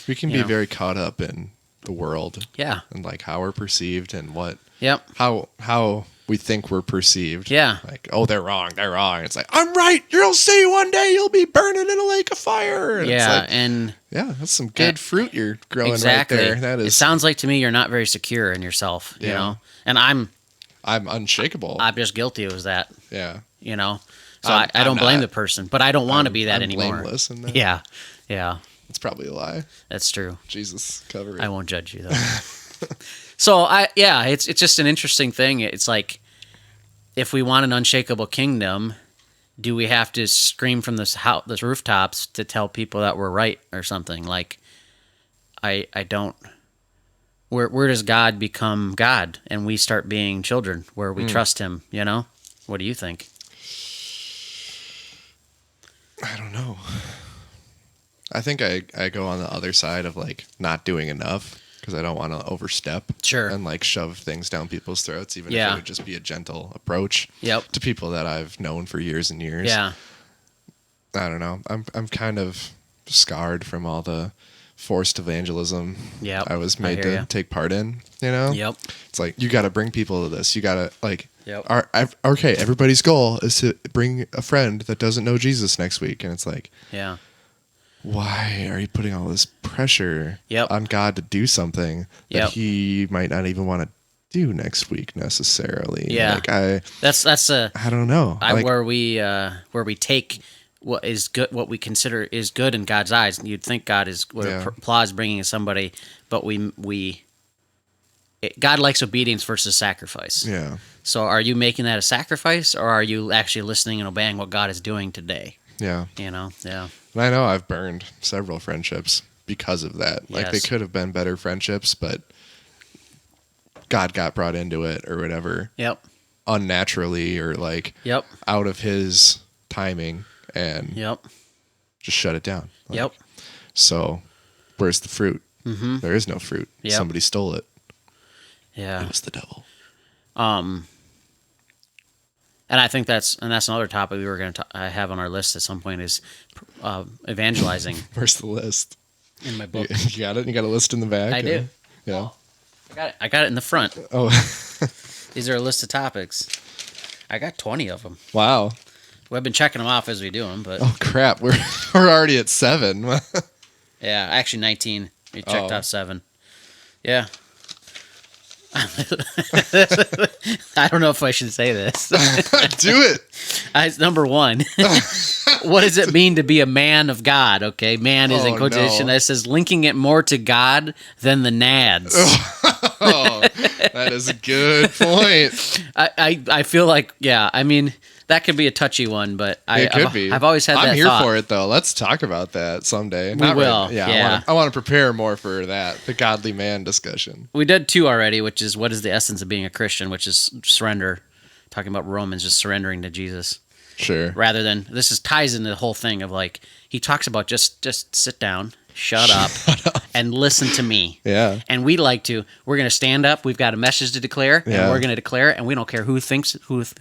Speaker 2: we can be very caught up in the world,
Speaker 1: and
Speaker 2: like how we're perceived and what,
Speaker 1: how
Speaker 2: we think we're perceived.
Speaker 1: Yeah.
Speaker 2: Like, oh, they're wrong. It's like, I'm right. You'll see one day you'll be burning in a lake of fire. And it's like,
Speaker 1: and
Speaker 2: that's some good fruit you're growing
Speaker 1: exactly.
Speaker 2: right there. That is.
Speaker 1: It sounds like to me you're not very secure in yourself, you know? And I'm
Speaker 2: unshakable.
Speaker 1: I'm just guilty of that.
Speaker 2: Yeah.
Speaker 1: So I don't blame the person, but but I don't want to be that anymore.
Speaker 2: Blameless in that.
Speaker 1: Yeah. Yeah.
Speaker 2: It's probably a lie.
Speaker 1: That's true.
Speaker 2: Jesus, cover it.
Speaker 1: I won't judge you though. So it's just an interesting thing. It's like, if we want an unshakable kingdom, do we have to scream from this rooftops to tell people that we're right or something? Like, I don't. Where does God become God and we start being children where we trust Him? What do you think?
Speaker 2: I don't know. I think I go on the other side of like not doing enough. Because I don't want to overstep and like shove things down people's throats, even if it would just be a gentle approach to people that I've known for years and years.
Speaker 1: Yeah.
Speaker 2: I don't know. I'm kind of scarred from all the forced evangelism I was made to take part in, you know?
Speaker 1: Yep.
Speaker 2: It's like, you got to bring people to this. You got to, like,
Speaker 1: yep.
Speaker 2: Okay, everybody's goal is to bring a friend that doesn't know Jesus next week. And it's like,
Speaker 1: yeah,
Speaker 2: why are you putting all this pressure on God to do something that he might not even want to do next week necessarily?
Speaker 1: Yeah.
Speaker 2: Like
Speaker 1: that's
Speaker 2: I don't know.
Speaker 1: Where we take what is good, what we consider is good in God's eyes. You'd think God would applause bringing somebody, but God likes obedience versus sacrifice.
Speaker 2: Yeah.
Speaker 1: So are you making that a sacrifice, or are you actually listening and obeying what God is doing today?
Speaker 2: Yeah.
Speaker 1: You know? Yeah.
Speaker 2: And I know I've burned several friendships because of that. Like, they could have been better friendships, but God got brought into it or whatever.
Speaker 1: Yep.
Speaker 2: Unnaturally, or like out of his timing, and just shut it down. Like, so where's the fruit? Mm-hmm. There is no fruit. Somebody stole it.
Speaker 1: Yeah.
Speaker 2: It was the devil.
Speaker 1: And I think that's another topic we were going to have on our list at some point is evangelizing.
Speaker 2: Where's the list?
Speaker 1: In my book.
Speaker 2: You got it? You got a list in the back?
Speaker 1: I do.
Speaker 2: Yeah.
Speaker 1: I got it in the front.
Speaker 2: Oh.
Speaker 1: These are a list of topics. I got 20 of them.
Speaker 2: Wow.
Speaker 1: Well, I've been checking them off as we do them, but
Speaker 2: oh crap, we're already at 7.
Speaker 1: Yeah, actually 19. We checked off 7. Yeah. I don't know if I should say this.
Speaker 2: Do it.
Speaker 1: Number 1. What does it mean to be a man of God? Okay, man is in quotation. That says linking it more to God than the nads.
Speaker 2: That is a good point.
Speaker 1: I feel like, I mean, that could be a touchy one, but I've always had that
Speaker 2: I'm here
Speaker 1: thought.
Speaker 2: for it, though. Let's talk about that someday.
Speaker 1: We will.
Speaker 2: Right. Yeah. I want to prepare more for that, the godly man discussion.
Speaker 1: We did 2 already, which is what is the essence of being a Christian, which is surrender. Talking about Romans, just surrendering to Jesus.
Speaker 2: Sure.
Speaker 1: Rather than, this ties into the whole thing of like, he talks about just sit down, shut up, and listen to me.
Speaker 2: Yeah.
Speaker 1: And we're going to stand up. We've got a message to declare, and we're going to declare it, and we don't care who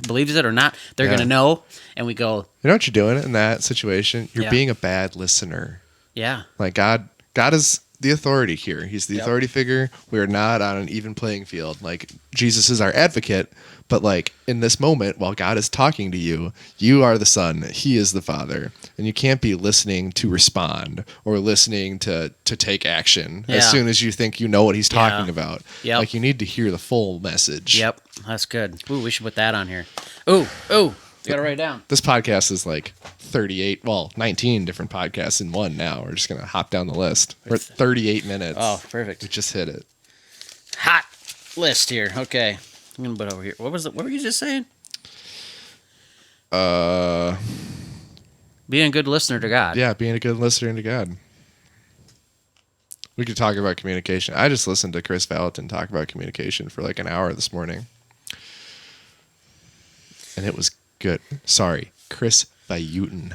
Speaker 1: believes it or not. They're going to know, and we go.
Speaker 2: You know what you're doing in that situation? You're being a bad listener.
Speaker 1: Yeah.
Speaker 2: Like, God is the authority here. He's the authority figure. We are not on an even playing field. Like, Jesus is our advocate, but like in this moment, while God is talking to you, you are the Son, he is the Father, and you can't be listening to respond or listening to take action as soon as you think you know what he's talking about.
Speaker 1: Yep.
Speaker 2: Like, you need to hear the full message.
Speaker 1: Yep, that's good. Ooh, we should put that on here. Ooh, you gotta write it down.
Speaker 2: This podcast is like 19 different podcasts in one now. We're just gonna hop down the list. We're at 38 minutes.
Speaker 1: Oh, perfect.
Speaker 2: We just hit it.
Speaker 1: Hot list here. Okay. I'm gonna put over here. What were you just saying? Being a good listener to God.
Speaker 2: Yeah, being a good listener to God. We could talk about communication. I just listened to Chris Valentin talk about communication for like an hour this morning. And it was good. Sorry, Chris Valentin.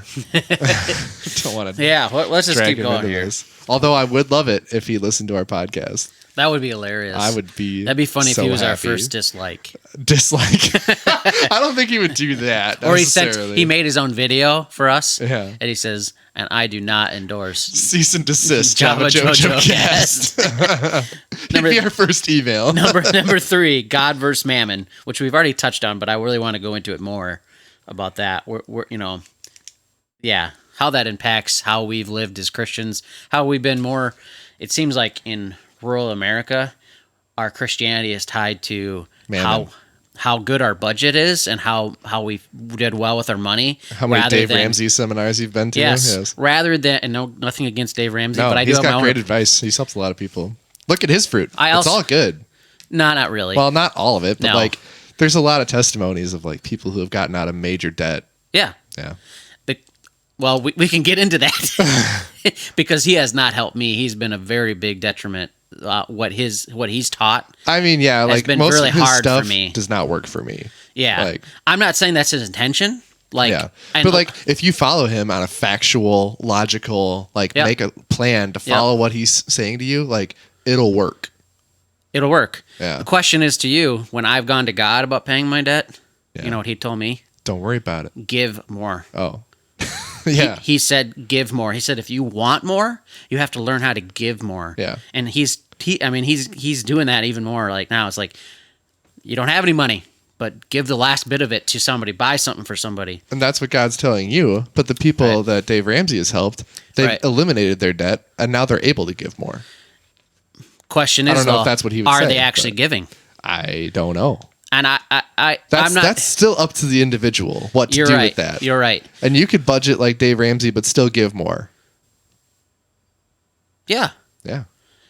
Speaker 2: Don't want to.
Speaker 1: Yeah, let's just keep going here.
Speaker 2: Although I would love it if he listened to our podcast.
Speaker 1: That would be hilarious.
Speaker 2: That'd be
Speaker 1: funny
Speaker 2: so
Speaker 1: if he was
Speaker 2: happy.
Speaker 1: our first dislike.
Speaker 2: I don't think he would do that.
Speaker 1: Or he made his own video for us.
Speaker 2: Yeah.
Speaker 1: And he says, and I do not endorse.
Speaker 2: Cease and desist, Java Jojo cast. He'd be our first email.
Speaker 1: Number 3, God versus Mammon, which we've already touched on, but I really want to go into it more about that. We're how that impacts how we've lived as Christians, how we've been more. It seems like in rural America, our Christianity is tied to how good our budget is and how we did well with our money.
Speaker 2: How many Dave Ramsey seminars you've been to?
Speaker 1: Yes. Rather than, and nothing against Dave Ramsey, but I do
Speaker 2: he's
Speaker 1: have
Speaker 2: got
Speaker 1: my own
Speaker 2: great advice. He's helped a lot of people. Look at his fruit. It's all good.
Speaker 1: No, not really.
Speaker 2: Well, not all of it, but like there's a lot of testimonies of like people who have gotten out of major debt.
Speaker 1: Yeah.
Speaker 2: Yeah.
Speaker 1: Well, we can get into that because he has not helped me. He's been a very big detriment. What he's taught.
Speaker 2: I mean, yeah, like
Speaker 1: been
Speaker 2: most
Speaker 1: really
Speaker 2: of his
Speaker 1: hard
Speaker 2: stuff
Speaker 1: for me.
Speaker 2: does not work for me.
Speaker 1: Yeah, like, I'm not saying that's his intention. Like,
Speaker 2: yeah, but like if you follow him on a factual, logical, like make a plan to follow what he's saying to you, like it'll work. It'll work. Yeah.
Speaker 1: The question is to you: when I've gone to God about paying my debt, you know what he told me?
Speaker 2: Don't worry about it.
Speaker 1: Give more.
Speaker 2: Oh. Yeah.
Speaker 1: He said, give more. He said, if you want more, you have to learn how to give more.
Speaker 2: Yeah.
Speaker 1: And he's doing that even more. Like now it's like, you don't have any money, but give the last bit of it to somebody, buy something for somebody.
Speaker 2: And that's what God's telling you. But the people that Dave Ramsey has helped, they've eliminated their debt, and now they're able to give more.
Speaker 1: Question is,
Speaker 2: I don't know if that's what he was saying.
Speaker 1: Are they actually giving?
Speaker 2: I don't know.
Speaker 1: And
Speaker 2: that's still up to the individual what to do with that.
Speaker 1: You're right.
Speaker 2: And you could budget like Dave Ramsey, but still give more.
Speaker 1: Yeah.
Speaker 2: Yeah.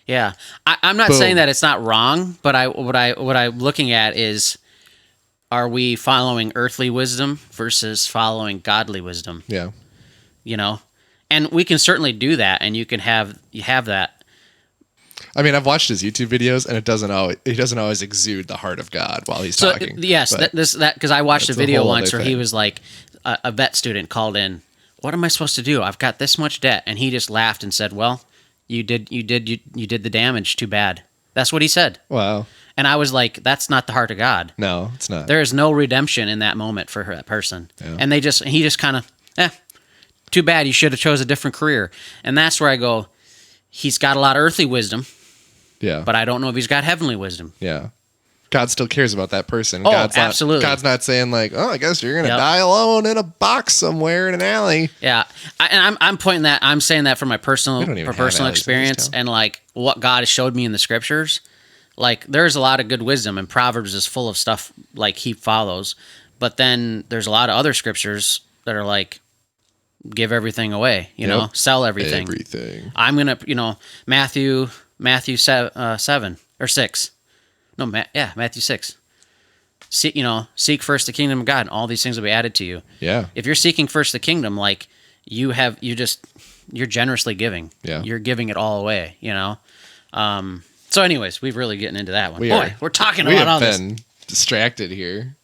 Speaker 1: Yeah. I'm not saying that it's not wrong, but what I'm looking at is, are we following earthly wisdom versus following godly wisdom?
Speaker 2: Yeah.
Speaker 1: You know, and we can certainly do that, and you have that.
Speaker 2: I mean, I've watched his YouTube videos, and he doesn't always exude the heart of God while he's talking.
Speaker 1: Yes, because I watched a video once where he was like, a vet student called in. What am I supposed to do? I've got this much debt, and he just laughed and said, "Well, you did the damage. Too bad." That's what he said.
Speaker 2: Wow.
Speaker 1: And I was like, "That's not the heart of God.
Speaker 2: No, it's not.
Speaker 1: There is no redemption in that moment for that person."
Speaker 2: Yeah.
Speaker 1: And he just kind of, too bad. You should have chose a different career. And that's where I go. He's got a lot of earthly wisdom.
Speaker 2: Yeah.
Speaker 1: But I don't know if he's got heavenly wisdom.
Speaker 2: Yeah. God still cares about that person.
Speaker 1: Oh, absolutely.
Speaker 2: God's not saying like, oh, I guess you're going to die alone in a box somewhere in an alley.
Speaker 1: Yeah. I'm pointing that, I'm saying that from my personal experience and like what God has showed me in the scriptures. Like there's a lot of good wisdom, and Proverbs is full of stuff like he follows. But then there's a lot of other scriptures that are like, give everything away, you know, sell everything.
Speaker 2: Everything.
Speaker 1: I'm going to, Matthew 7 or 6. No, Matthew 6. Seek first the kingdom of God, and all these things will be added to you.
Speaker 2: Yeah.
Speaker 1: If you're seeking first the kingdom, like you're generously giving.
Speaker 2: Yeah.
Speaker 1: You're giving it all away, So anyways, we're really getting into that one. We're talking about all this.
Speaker 2: We have been distracted here.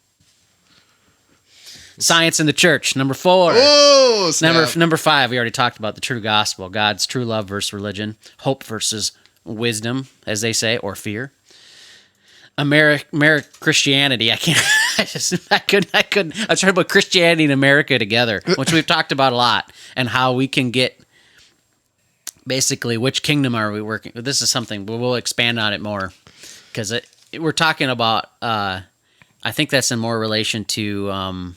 Speaker 1: Science in the church, number 4.
Speaker 2: Oh, snap.
Speaker 1: Number 5, we already talked about the true gospel, God's true love versus religion, hope versus wisdom, as they say, or fear. American Christianity. I couldn't. I was trying to put Christianity and America together, which we've talked about a lot, and how we can get basically which kingdom are we working. This is something we'll expand on it more because we're talking about. I think that's in more relation to.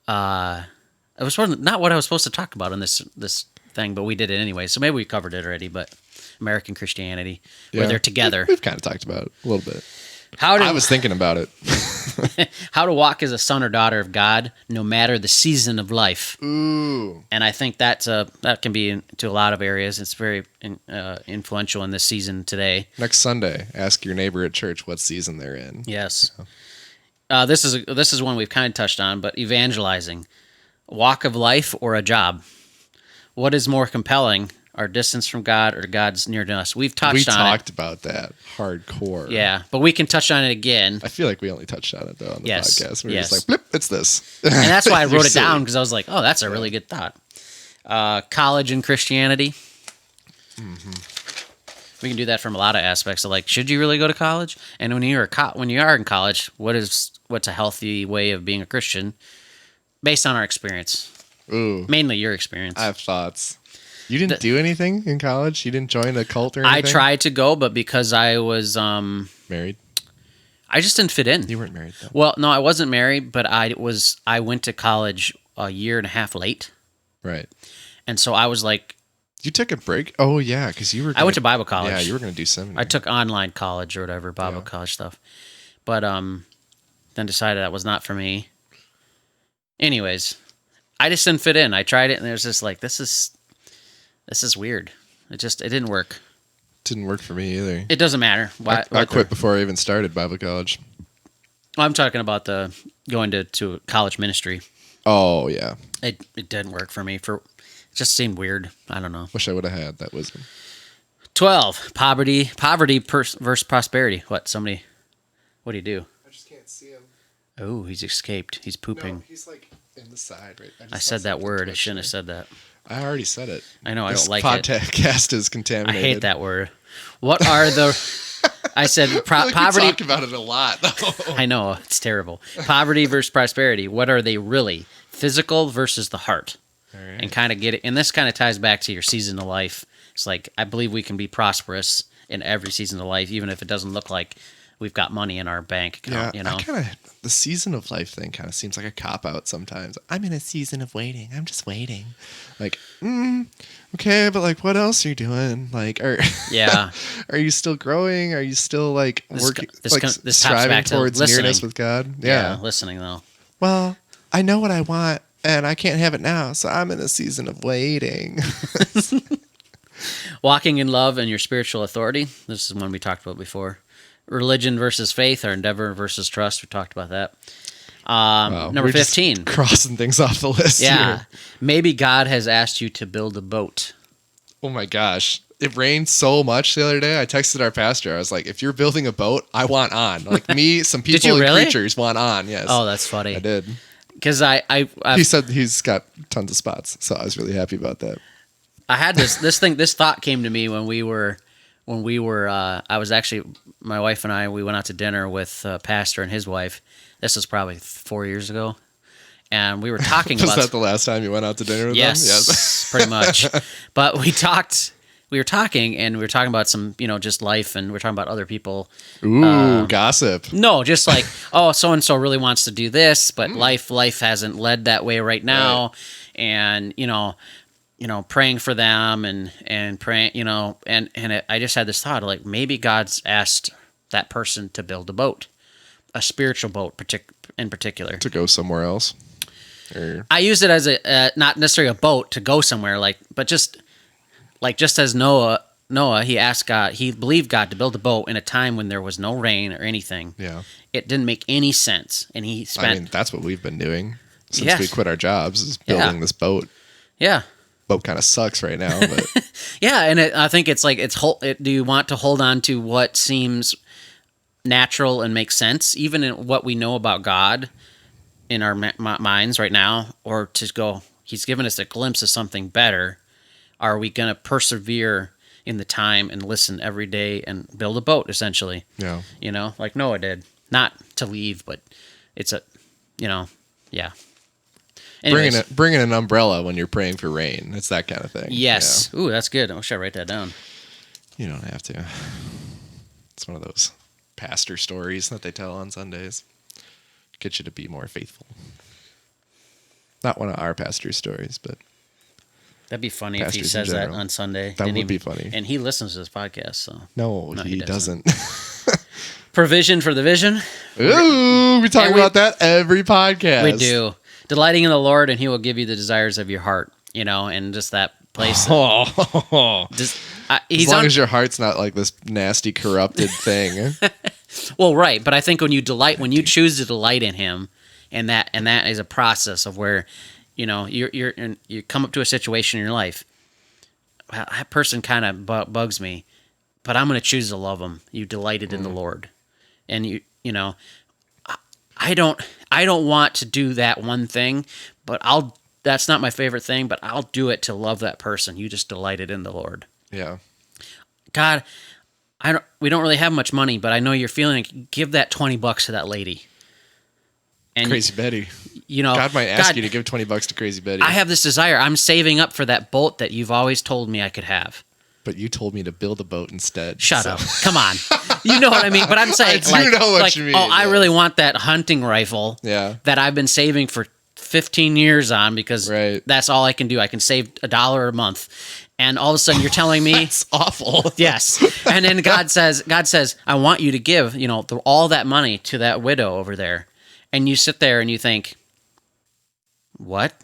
Speaker 1: It was not what I was supposed to talk about in this thing, but we did it anyway. So maybe we covered it already. But American Christianity, where they're together.
Speaker 2: We've kind of talked about it a little bit.
Speaker 1: I
Speaker 2: was thinking about it.
Speaker 1: How to walk as a son or daughter of God, no matter the season of life.
Speaker 2: Ooh.
Speaker 1: And I think that can be into a lot of areas. It's very influential in this season today.
Speaker 2: Next Sunday, ask your neighbor at church what season they're in.
Speaker 1: Yes. This is one we've kind of touched on, but evangelizing, walk of life or a job. What is more compelling? Our distance from God or God's near to us? We talked
Speaker 2: about that hardcore.
Speaker 1: Yeah, but we can touch on it again.
Speaker 2: I feel like we only touched on it though on the podcast. We're just like, blip, it's this.
Speaker 1: And that's why I wrote it down, because I was like, oh, that's a really good thought. College and Christianity. Mm-hmm. We can do that from a lot of aspects. So like, should you really go to college? And when you are in college, what's a healthy way of being a Christian based on our experience?
Speaker 2: Ooh,
Speaker 1: mainly your experience.
Speaker 2: I have thoughts. You didn't do anything in college? You didn't join a cult or anything?
Speaker 1: I tried to go, but because I was
Speaker 2: married,
Speaker 1: I just didn't fit in.
Speaker 2: You weren't married though.
Speaker 1: Well, no, I wasn't married, but I went to college a year and a half late.
Speaker 2: Right.
Speaker 1: And so I was like,
Speaker 2: you took a break? Oh yeah, because you were.
Speaker 1: I went to Bible college.
Speaker 2: Yeah, you were going to do seminary.
Speaker 1: I took online college or whatever, Bible college stuff, but then decided that was not for me. Anyways, I just didn't fit in. I tried it, and there's just like this is weird. It didn't work.
Speaker 2: Didn't work for me either.
Speaker 1: It doesn't matter.
Speaker 2: I quit before I even started Bible college.
Speaker 1: I'm talking about the going to college ministry.
Speaker 2: Oh yeah.
Speaker 1: It didn't work for me. It just seemed weird. I don't know.
Speaker 2: Wish I would have had that wisdom.
Speaker 1: 12. Poverty versus prosperity. What do you do?
Speaker 2: I just can't see him.
Speaker 1: Oh, he's escaped. He's pooping.
Speaker 2: No, he's like in the side, right?
Speaker 1: I said that word. I shouldn't have said that.
Speaker 2: I already said it.
Speaker 1: I know.
Speaker 2: This
Speaker 1: I don't like it.
Speaker 2: Podcast is contaminated.
Speaker 1: I hate that word. What are the... I said poverty...
Speaker 2: We talk about it a lot, though.
Speaker 1: I know. It's terrible. Poverty versus prosperity. What are they really? Physical versus the heart. and kind of get it. And this kind of ties back to your season of life. It's like, I believe we can be prosperous in every season of life, even if it doesn't look like we've got money in our bank account.
Speaker 2: The season of life thing kind of seems like a cop out sometimes. I'm in a season of waiting. I'm just waiting. Like, okay, but like, what else are you doing? Like, are you still growing? Are you still like working, this striving towards nearness with God?
Speaker 1: Yeah, listening though.
Speaker 2: Well, I know what I want, and I can't have it now, so I'm in a season of waiting.
Speaker 1: Walking in love and your spiritual authority. This is one we talked about before. Religion versus faith, or endeavor versus trust. We talked about that. Number 15.
Speaker 2: Crossing things off the list.
Speaker 1: Yeah.
Speaker 2: Here.
Speaker 1: Maybe God has asked you to build a boat.
Speaker 2: Oh my gosh. It rained so much the other day. I texted our pastor. I was like, if you're building a boat, I want on. Like me, some people and
Speaker 1: really?
Speaker 2: creatures want on. Yes.
Speaker 1: Oh, that's funny.
Speaker 2: I did.
Speaker 1: Because
Speaker 2: he said he's got tons of spots. So I was really happy about that.
Speaker 1: I had this thought came to me when we were I was actually, my wife and I, we went out to dinner with pastor and his wife. This was probably 4 years ago. And we were talking
Speaker 2: about... Was that the last time you went out to dinner with them?
Speaker 1: Yes, pretty much. But we were talking about some, just life, and we were talking about other people.
Speaker 2: Ooh, gossip.
Speaker 1: No, just like, oh, so-and-so really wants to do this, but life hasn't led that way right now. Right. And, praying for them and praying, I just had this thought, like, maybe God's asked that person to build a boat, a spiritual boat in particular.
Speaker 2: To go somewhere else? Or...
Speaker 1: I used it as not necessarily a boat to go somewhere, but just as Noah, he asked God, he believed God to build a boat in a time when there was no rain or anything.
Speaker 2: Yeah.
Speaker 1: It didn't make any sense. And he spent...
Speaker 2: that's what we've been doing since we quit our jobs, is building this boat.
Speaker 1: Yeah.
Speaker 2: Boat kind of sucks right now, but...
Speaker 1: Yeah, and I think it's like, do you want to hold on to what seems natural and makes sense, even in what we know about God in our minds right now, or to go, he's given us a glimpse of something better? Are we going to persevere in the time and listen every day and build a boat, essentially?
Speaker 2: Yeah.
Speaker 1: Like Noah did. Not to leave, but it's yeah. Anyways.
Speaker 2: Bringing an umbrella when you're praying for rain. It's that kind of thing.
Speaker 1: Yes. Yeah. Ooh, that's good. I should write that down.
Speaker 2: You don't have to. It's one of those pastor stories that they tell on Sundays. Get you to be more faithful. Not one of our pastor stories, but...
Speaker 1: That'd be funny if he says that on Sunday.
Speaker 2: That would be funny.
Speaker 1: And he listens to this podcast, so...
Speaker 2: No, he doesn't.
Speaker 1: Provision for the vision.
Speaker 2: Ooh, we talk about that every podcast.
Speaker 1: We do. Delighting in the Lord, and he will give you the desires of your heart, and just that place.
Speaker 2: As long as your heart's not like this nasty, corrupted thing.
Speaker 1: Well, right, but I think when you choose to delight in him, and that is a process of where, you come up to a situation in your life. That person kind of bugs me, but I'm going to choose to love him. You delighted in the Lord, and I don't want to do that one thing, but that's not my favorite thing, but I'll do it to love that person. You just delighted in the Lord.
Speaker 2: Yeah.
Speaker 1: God, we don't really have much money, but I know you're feeling like, give that $20 to that lady. And
Speaker 2: Crazy Betty. God might ask you to give $20 to Crazy Betty.
Speaker 1: I have this desire. I'm saving up for that boat that you've always told me I could have.
Speaker 2: But you told me to build a boat instead.
Speaker 1: Shut up. Come on. You know what I mean? But I'm saying,
Speaker 2: I know what you mean.
Speaker 1: Oh, I really want that hunting rifle that I've been saving for 15 years on, because that's all I can do. I can save $1 a month. And all of a sudden you're telling me...
Speaker 2: That's awful.
Speaker 1: Yes. And then God says, I want you to give, all that money to that widow over there. And you sit there and you think, what?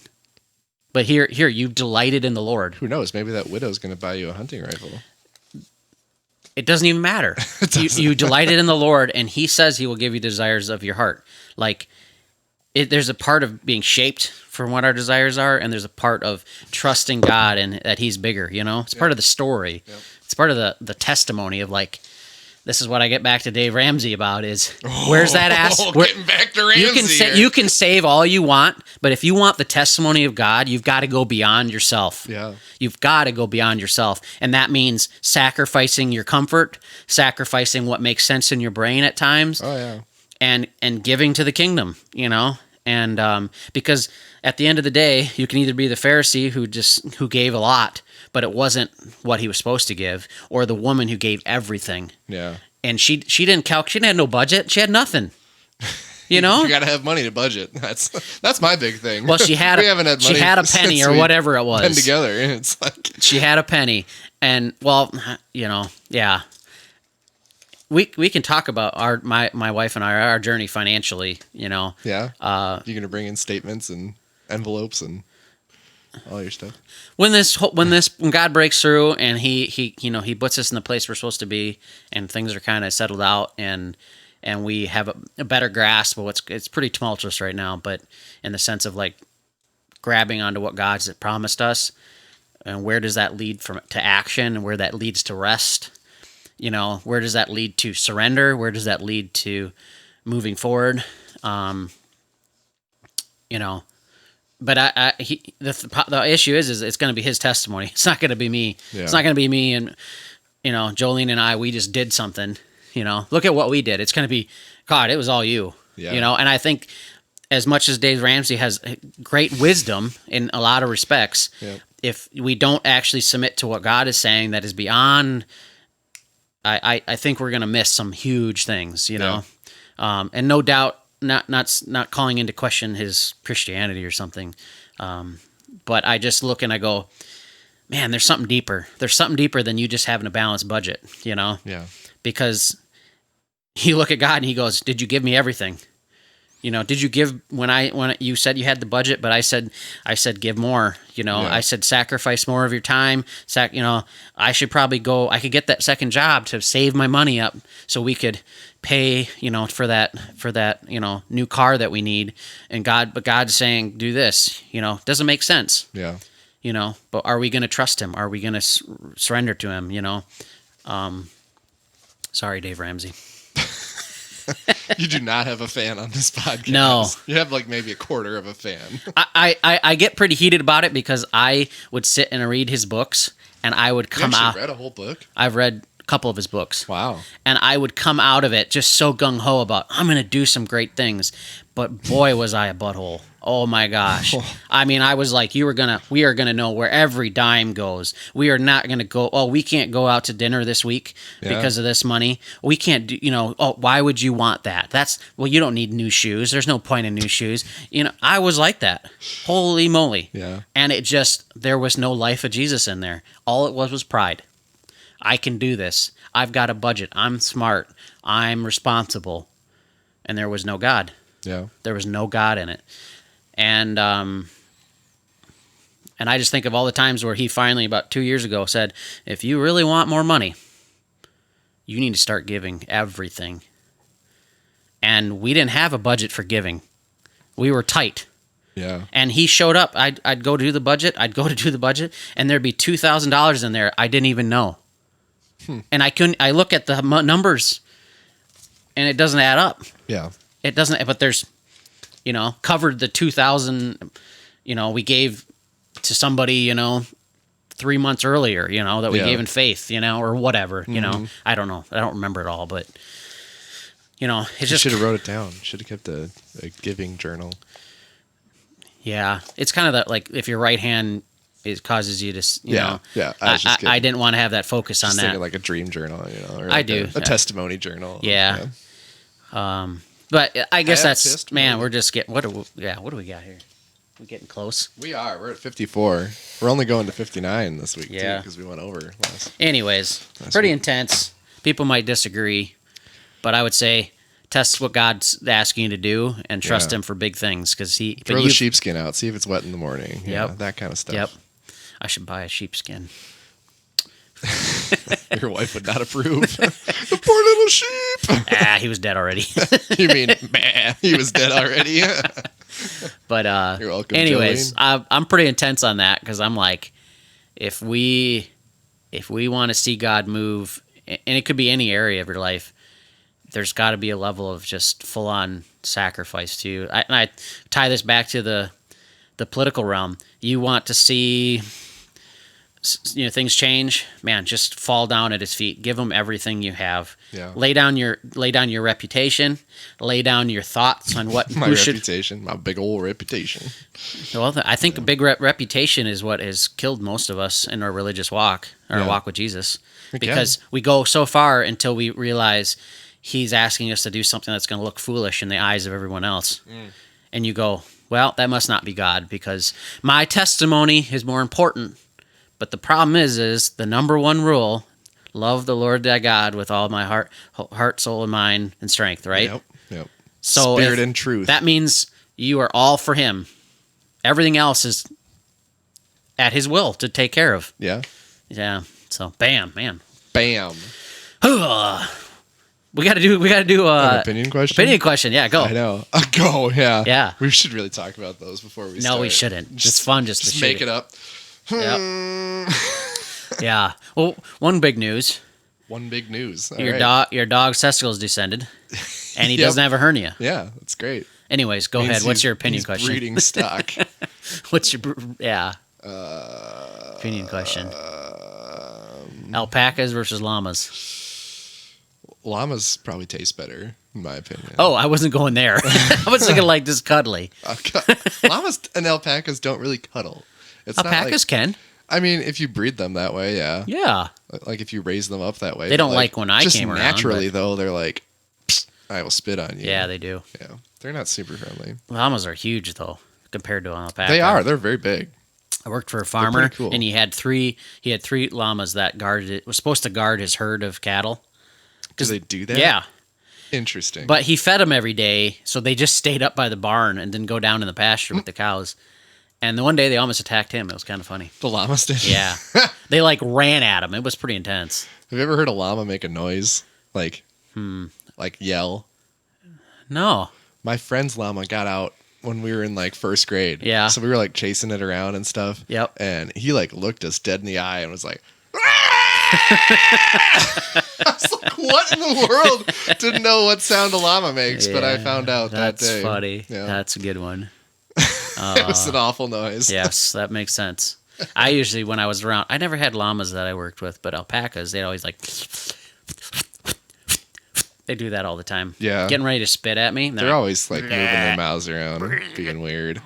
Speaker 1: But here, you delighted in the Lord.
Speaker 2: Who knows? Maybe that widow's going to buy you a hunting rifle.
Speaker 1: It doesn't even matter. You delighted in the Lord, and he says he will give you desires of your heart. Like, there's a part of being shaped from what our desires are, and there's a part of trusting God and that he's bigger, It's part of the story. Yep. It's part of the testimony of, like, this is what I get back to Dave Ramsey about is, where's that ass?
Speaker 2: Getting back to Ramsey.
Speaker 1: You can save all you want, but if you want the testimony of God, you've got to go beyond yourself.
Speaker 2: Yeah.
Speaker 1: You've got to go beyond yourself. And that means sacrificing your comfort, sacrificing what makes sense in your brain at times.
Speaker 2: Oh, yeah.
Speaker 1: And giving to the kingdom, And because at the end of the day, you can either be the Pharisee who gave a lot, but it wasn't what he was supposed to give, or the woman who gave everything.
Speaker 2: Yeah.
Speaker 1: And she didn't calculate. She had no budget. She had nothing. You know,
Speaker 2: you got to have money to budget. That's my big thing.
Speaker 1: Well, she had a penny or whatever it was.
Speaker 2: Been together, and it's like
Speaker 1: she had a penny, and well, you know, yeah. We can talk about my wife and I, our journey financially. You know,
Speaker 2: yeah. You're gonna bring in statements and envelopes and all your stuff.
Speaker 1: When God breaks through and he puts us in the place we're supposed to be, and things are kind of settled out, and we have a better grasp of it's pretty tumultuous right now, but in the sense of like grabbing onto what God's promised us, and where does that lead to action, and where that leads to rest. You know, where does that lead to surrender? Where does that lead to moving forward? You know, but the issue is it's going to be his testimony. It's not going to be me. Yeah. It's not going to be me and, you know, Jolene and I, we just did something, you know, look at what we did. It's going to be, God, it was all you, you know? And I think as much as Dave Ramsey has great wisdom in a lot of respects, if we don't actually submit to what God is saying that is beyond, I think we're going to miss some huge things, you know? And no doubt, not calling into question his Christianity or something. But I just look and I go, man, there's something deeper. There's something deeper than you just having a balanced budget, you know?
Speaker 2: Yeah.
Speaker 1: Because you look at God and he goes, did you give me everything? You know, did you give when you said you had the budget, but I said give more, you know, I said sacrifice more of your time. You know, I should probably I could get that second job to save my money up so we could pay, you know, for that, you know, new car that we need. But God's saying, do this, you know, doesn't make sense.
Speaker 2: Yeah.
Speaker 1: You know, but are we going to trust him? Are we going to surrender to him? You know, sorry, Dave Ramsey.
Speaker 2: You do not have a fan on this podcast.
Speaker 1: No.
Speaker 2: You have like maybe a quarter of a fan.
Speaker 1: I get pretty heated about it because I would sit and read his books and I would come out.
Speaker 2: You read a whole book?
Speaker 1: I've read a couple of his books.
Speaker 2: Wow.
Speaker 1: And I would come out of it just so gung-ho about, I'm going to do some great things. But boy, was I a butthole. Oh my gosh. I mean, I was like, we are going to know where every dime goes. We are not going to go, we can't go out to dinner this week because of this money. We can't do, you know, why would you want that? You don't need new shoes. There's no point in new shoes. You know, I was like that. Holy moly.
Speaker 2: Yeah.
Speaker 1: And there was no life of Jesus in there. All it was pride. I can do this. I've got a budget. I'm smart. I'm responsible. And there was no God.
Speaker 2: Yeah.
Speaker 1: There was no God in it. And I just think of all the times where he finally, about 2 years ago, said, if you really want more money, you need to start giving everything. And we didn't have a budget for giving. We were tight.
Speaker 2: Yeah.
Speaker 1: And he showed up. I'd go to do the budget. And there'd be $2,000 in there I didn't even know. And I look at the numbers, and it doesn't add up.
Speaker 2: Yeah.
Speaker 1: It doesn't, but there's, you know, covered the 2,000, you know, we gave to somebody, you know, 3 months earlier, you know, that we gave in faith, you know, or whatever, you know. I don't know. I don't remember it all, but, you know,
Speaker 2: you should have wrote it down. Should have kept a giving journal.
Speaker 1: Yeah. It's kind of that, like, if your right hand, it causes you to, you know.
Speaker 2: Yeah.
Speaker 1: I didn't want to have that focus on that.
Speaker 2: Thinking like a dream journal, you know, or
Speaker 1: I
Speaker 2: like
Speaker 1: do.
Speaker 2: A testimony journal.
Speaker 1: Yeah. But I guess we're just getting, what do we got here? We're getting close.
Speaker 2: We are. We're at 54. We're only going to 59 this week, too, because we went over last.
Speaker 1: Anyways, pretty intense. People might disagree, but I would say test what God's asking you to do and trust him for big things.
Speaker 2: Throw the sheepskin out. See if it's wet in the morning. Yep. That kind of stuff.
Speaker 1: Yep. I should buy a sheepskin.
Speaker 2: Your wife would not approve. The poor little sheep.
Speaker 1: He was dead already.
Speaker 2: You mean, he was dead already?
Speaker 1: But
Speaker 2: you're welcome.
Speaker 1: Anyways, I'm pretty intense on that because I'm like, if we want to see God move, and it could be any area of your life, there's got to be a level of just full on sacrifice too. I tie this back to the political realm. You want to see things change, man, just fall down at his feet. Give him everything you have.
Speaker 2: Yeah.
Speaker 1: Lay down your reputation. Lay down your thoughts on what
Speaker 2: my reputation, my big old reputation.
Speaker 1: Well, I think a big reputation is what has killed most of us in our religious walk, our walk with Jesus, because we go so far until we realize he's asking us to do something that's going to look foolish in the eyes of everyone else. And you go, well, that must not be God, because my testimony is more important. But the problem is the number one rule, love the Lord thy God with all my heart, soul, and mind and strength, right?
Speaker 2: Yep.
Speaker 1: So
Speaker 2: Spirit and truth.
Speaker 1: That means you are all for him. Everything else is at his will to take care of.
Speaker 2: Yeah.
Speaker 1: Yeah. So bam, man.
Speaker 2: Bam.
Speaker 1: We gotta do
Speaker 2: an opinion question.
Speaker 1: Opinion question, yeah, go.
Speaker 2: I know. Go, yeah.
Speaker 1: Yeah.
Speaker 2: We should really talk about those before we start.
Speaker 1: No, we shouldn't. Just fun just to
Speaker 2: make it up.
Speaker 1: Yep. Yeah. Well, one big news.
Speaker 2: One big news. All
Speaker 1: your dog's testicles descended, and he doesn't have a hernia.
Speaker 2: Yeah, that's great.
Speaker 1: Anyways, go ahead. What's your opinion question?
Speaker 2: Breeding stock.
Speaker 1: What's your opinion question? Alpacas versus llamas.
Speaker 2: Llamas probably taste better, in my opinion.
Speaker 1: Oh, I wasn't going there. I was thinking like just cuddly.
Speaker 2: Llamas and alpacas don't really cuddle.
Speaker 1: Alpacas can.
Speaker 2: I mean, if you breed them that way, yeah.
Speaker 1: Yeah.
Speaker 2: Like if you raise them up that way.
Speaker 1: They don't like when I came around.
Speaker 2: Naturally, though, they're like, I will spit on you.
Speaker 1: Yeah, they do.
Speaker 2: Yeah. They're not super friendly.
Speaker 1: Llamas are huge, though, compared to an alpaca.
Speaker 2: They are. They're very big.
Speaker 1: I worked for a farmer, and he had three llamas that was supposed to guard his herd of cattle.
Speaker 2: Do they do that?
Speaker 1: Yeah.
Speaker 2: Interesting.
Speaker 1: But he fed them every day, so they just stayed up by the barn and didn't go down in the pasture with the cows. And the one day they almost attacked him. It was kind of funny.
Speaker 2: The llamas did?
Speaker 1: Yeah. They like ran at him. It was pretty intense.
Speaker 2: Have you ever heard a llama make a noise? Like yell?
Speaker 1: No.
Speaker 2: My friend's llama got out when we were in like first grade.
Speaker 1: Yeah.
Speaker 2: So we were like chasing it around and stuff.
Speaker 1: Yep.
Speaker 2: And he like looked us dead in the eye and was like, I was like, what in the world? Didn't know what sound a llama makes, but I found out that day.
Speaker 1: That's funny.
Speaker 2: Yeah.
Speaker 1: That's a good one.
Speaker 2: It was an awful noise.
Speaker 1: Yes, that makes sense. I usually, when I was around, I never had llamas that I worked with, but alpacas, they'd always like, they do that all the time.
Speaker 2: Yeah.
Speaker 1: Getting ready to spit at me.
Speaker 2: They're always like moving their mouths around, being weird.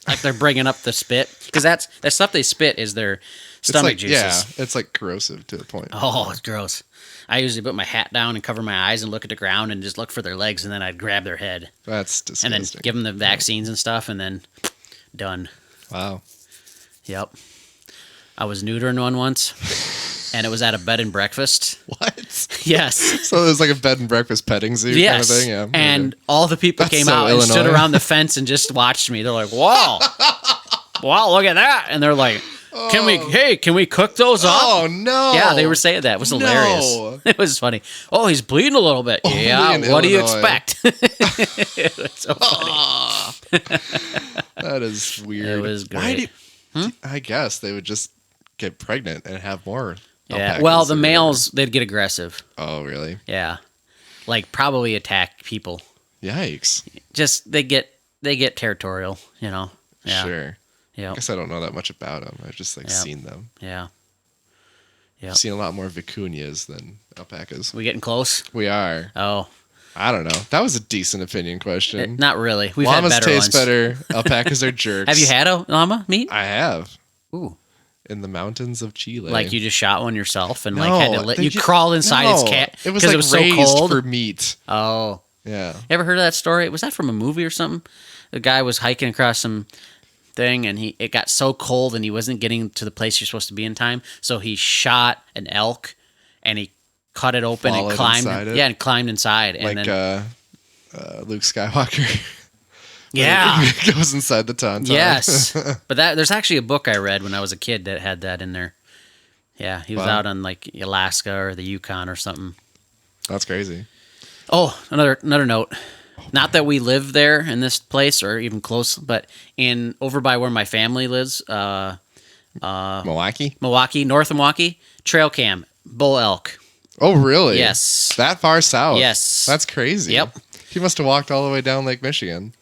Speaker 1: Like they're bringing up the spit. Because that stuff they spit is their stomach juices.
Speaker 2: Yeah, it's like corrosive to the point.
Speaker 1: Oh, it's gross. I usually put my hat down and cover my eyes and look at the ground and just look for their legs, and then I'd grab their head.
Speaker 2: That's disgusting.
Speaker 1: And then give them the vaccines and stuff, and then done.
Speaker 2: Wow.
Speaker 1: Yep. I was neutering one once, and it was at a bed and breakfast.
Speaker 2: What?
Speaker 1: Yes.
Speaker 2: So it was like a bed and breakfast petting zoo kind of thing? Yeah.
Speaker 1: And all the people came out and stood around the fence and just watched me. They're like, wow. Wow, look at that. And they're like, can we cook those up?
Speaker 2: Oh, no.
Speaker 1: Yeah, they were saying that. It was hilarious. It was funny. Oh, he's bleeding a little bit.
Speaker 2: Only
Speaker 1: yeah, what do you expect? It was so funny.
Speaker 2: That is weird.
Speaker 1: It was great.
Speaker 2: I guess they would just get pregnant and have more.
Speaker 1: Yeah. Well, the males, they'd get aggressive.
Speaker 2: Oh, really?
Speaker 1: Yeah. Like probably attack people.
Speaker 2: Yikes.
Speaker 1: Just they get territorial, you know. Yeah.
Speaker 2: Sure.
Speaker 1: Yeah.
Speaker 2: I guess I don't know that much about them. I've just seen them.
Speaker 1: Yeah. Yeah.
Speaker 2: I've seen a lot more vicuñas than alpacas.
Speaker 1: We getting close?
Speaker 2: We are.
Speaker 1: Oh.
Speaker 2: I don't know. That was a decent opinion question.
Speaker 1: Not really. We've
Speaker 2: Llamas
Speaker 1: had better
Speaker 2: taste
Speaker 1: ones.
Speaker 2: better. Alpacas are jerks.
Speaker 1: Have you had a llama meat?
Speaker 2: I have.
Speaker 1: Ooh.
Speaker 2: In the mountains of Chile.
Speaker 1: Like you just shot one yourself and
Speaker 2: no,
Speaker 1: like had to let you crawled inside its cat.
Speaker 2: It was like
Speaker 1: raised
Speaker 2: so cold for meat.
Speaker 1: Oh.
Speaker 2: Yeah.
Speaker 1: You ever heard of that story? Was that from a movie or something? The guy was hiking across some thing and it got so cold and he wasn't getting to the place you're supposed to be in time. So he shot an elk and he cut it open and climbed. Yeah, and climbed inside. And
Speaker 2: like
Speaker 1: then,
Speaker 2: Luke Skywalker.
Speaker 1: Yeah.
Speaker 2: He goes inside the tauntaun.
Speaker 1: Yes. But there's actually a book I read when I was a kid that had that in there. Yeah, he was out on like Alaska or the Yukon or something.
Speaker 2: That's crazy.
Speaker 1: Oh, another note. Not that we live there in this place or even close, but over by where my family lives,
Speaker 2: Milwaukee,
Speaker 1: north of Milwaukee, trail cam, bull elk.
Speaker 2: Oh, really?
Speaker 1: Yes.
Speaker 2: That far south?
Speaker 1: Yes.
Speaker 2: That's crazy.
Speaker 1: Yep.
Speaker 2: He must have walked all the way down Lake Michigan.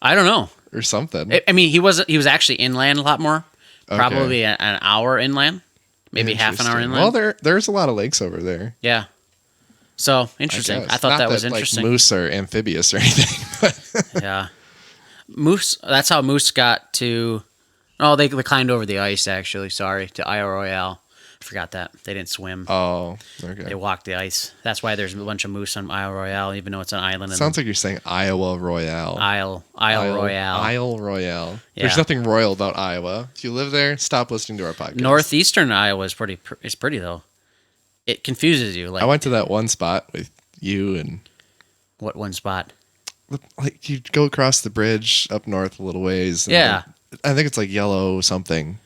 Speaker 1: I don't know.
Speaker 2: Or something.
Speaker 1: I mean, he was actually inland a lot more, Probably an hour inland, maybe half an hour inland.
Speaker 2: Well, there's a lot of lakes over there.
Speaker 1: Yeah. So interesting. I thought that was interesting.
Speaker 2: Like moose are amphibious or anything.
Speaker 1: Yeah. Moose. That's how moose got to. Oh, they climbed over the ice. Actually, sorry, to Isle Royale. I forgot that they didn't swim.
Speaker 2: Oh, okay.
Speaker 1: They walked the ice. That's why there's a bunch of moose on Isle Royale, even though it's an island.
Speaker 2: Sounds like you're saying Iowa Royale.
Speaker 1: Isle Royale.
Speaker 2: Isle Royale.
Speaker 1: Yeah.
Speaker 2: There's nothing royal about Iowa. If you live there, stop listening to our podcast.
Speaker 1: Northeastern Iowa is pretty though. It confuses you. Like
Speaker 2: I went to that one spot with you and.
Speaker 1: What one spot?
Speaker 2: Like you go across the bridge up north a little ways.
Speaker 1: Yeah.
Speaker 2: I think it's like Yellow something.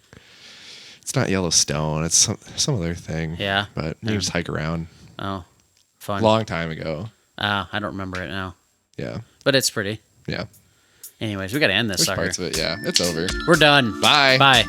Speaker 2: It's not Yellowstone. It's some other thing.
Speaker 1: Yeah.
Speaker 2: But you just hike around.
Speaker 1: Oh, fun.
Speaker 2: Long time ago.
Speaker 1: I don't remember it now.
Speaker 2: Yeah.
Speaker 1: But it's pretty.
Speaker 2: Yeah.
Speaker 1: Anyways, we got to end this
Speaker 2: There's
Speaker 1: sucker.
Speaker 2: parts of it. Yeah. It's over.
Speaker 1: We're done.
Speaker 2: Bye.
Speaker 1: Bye.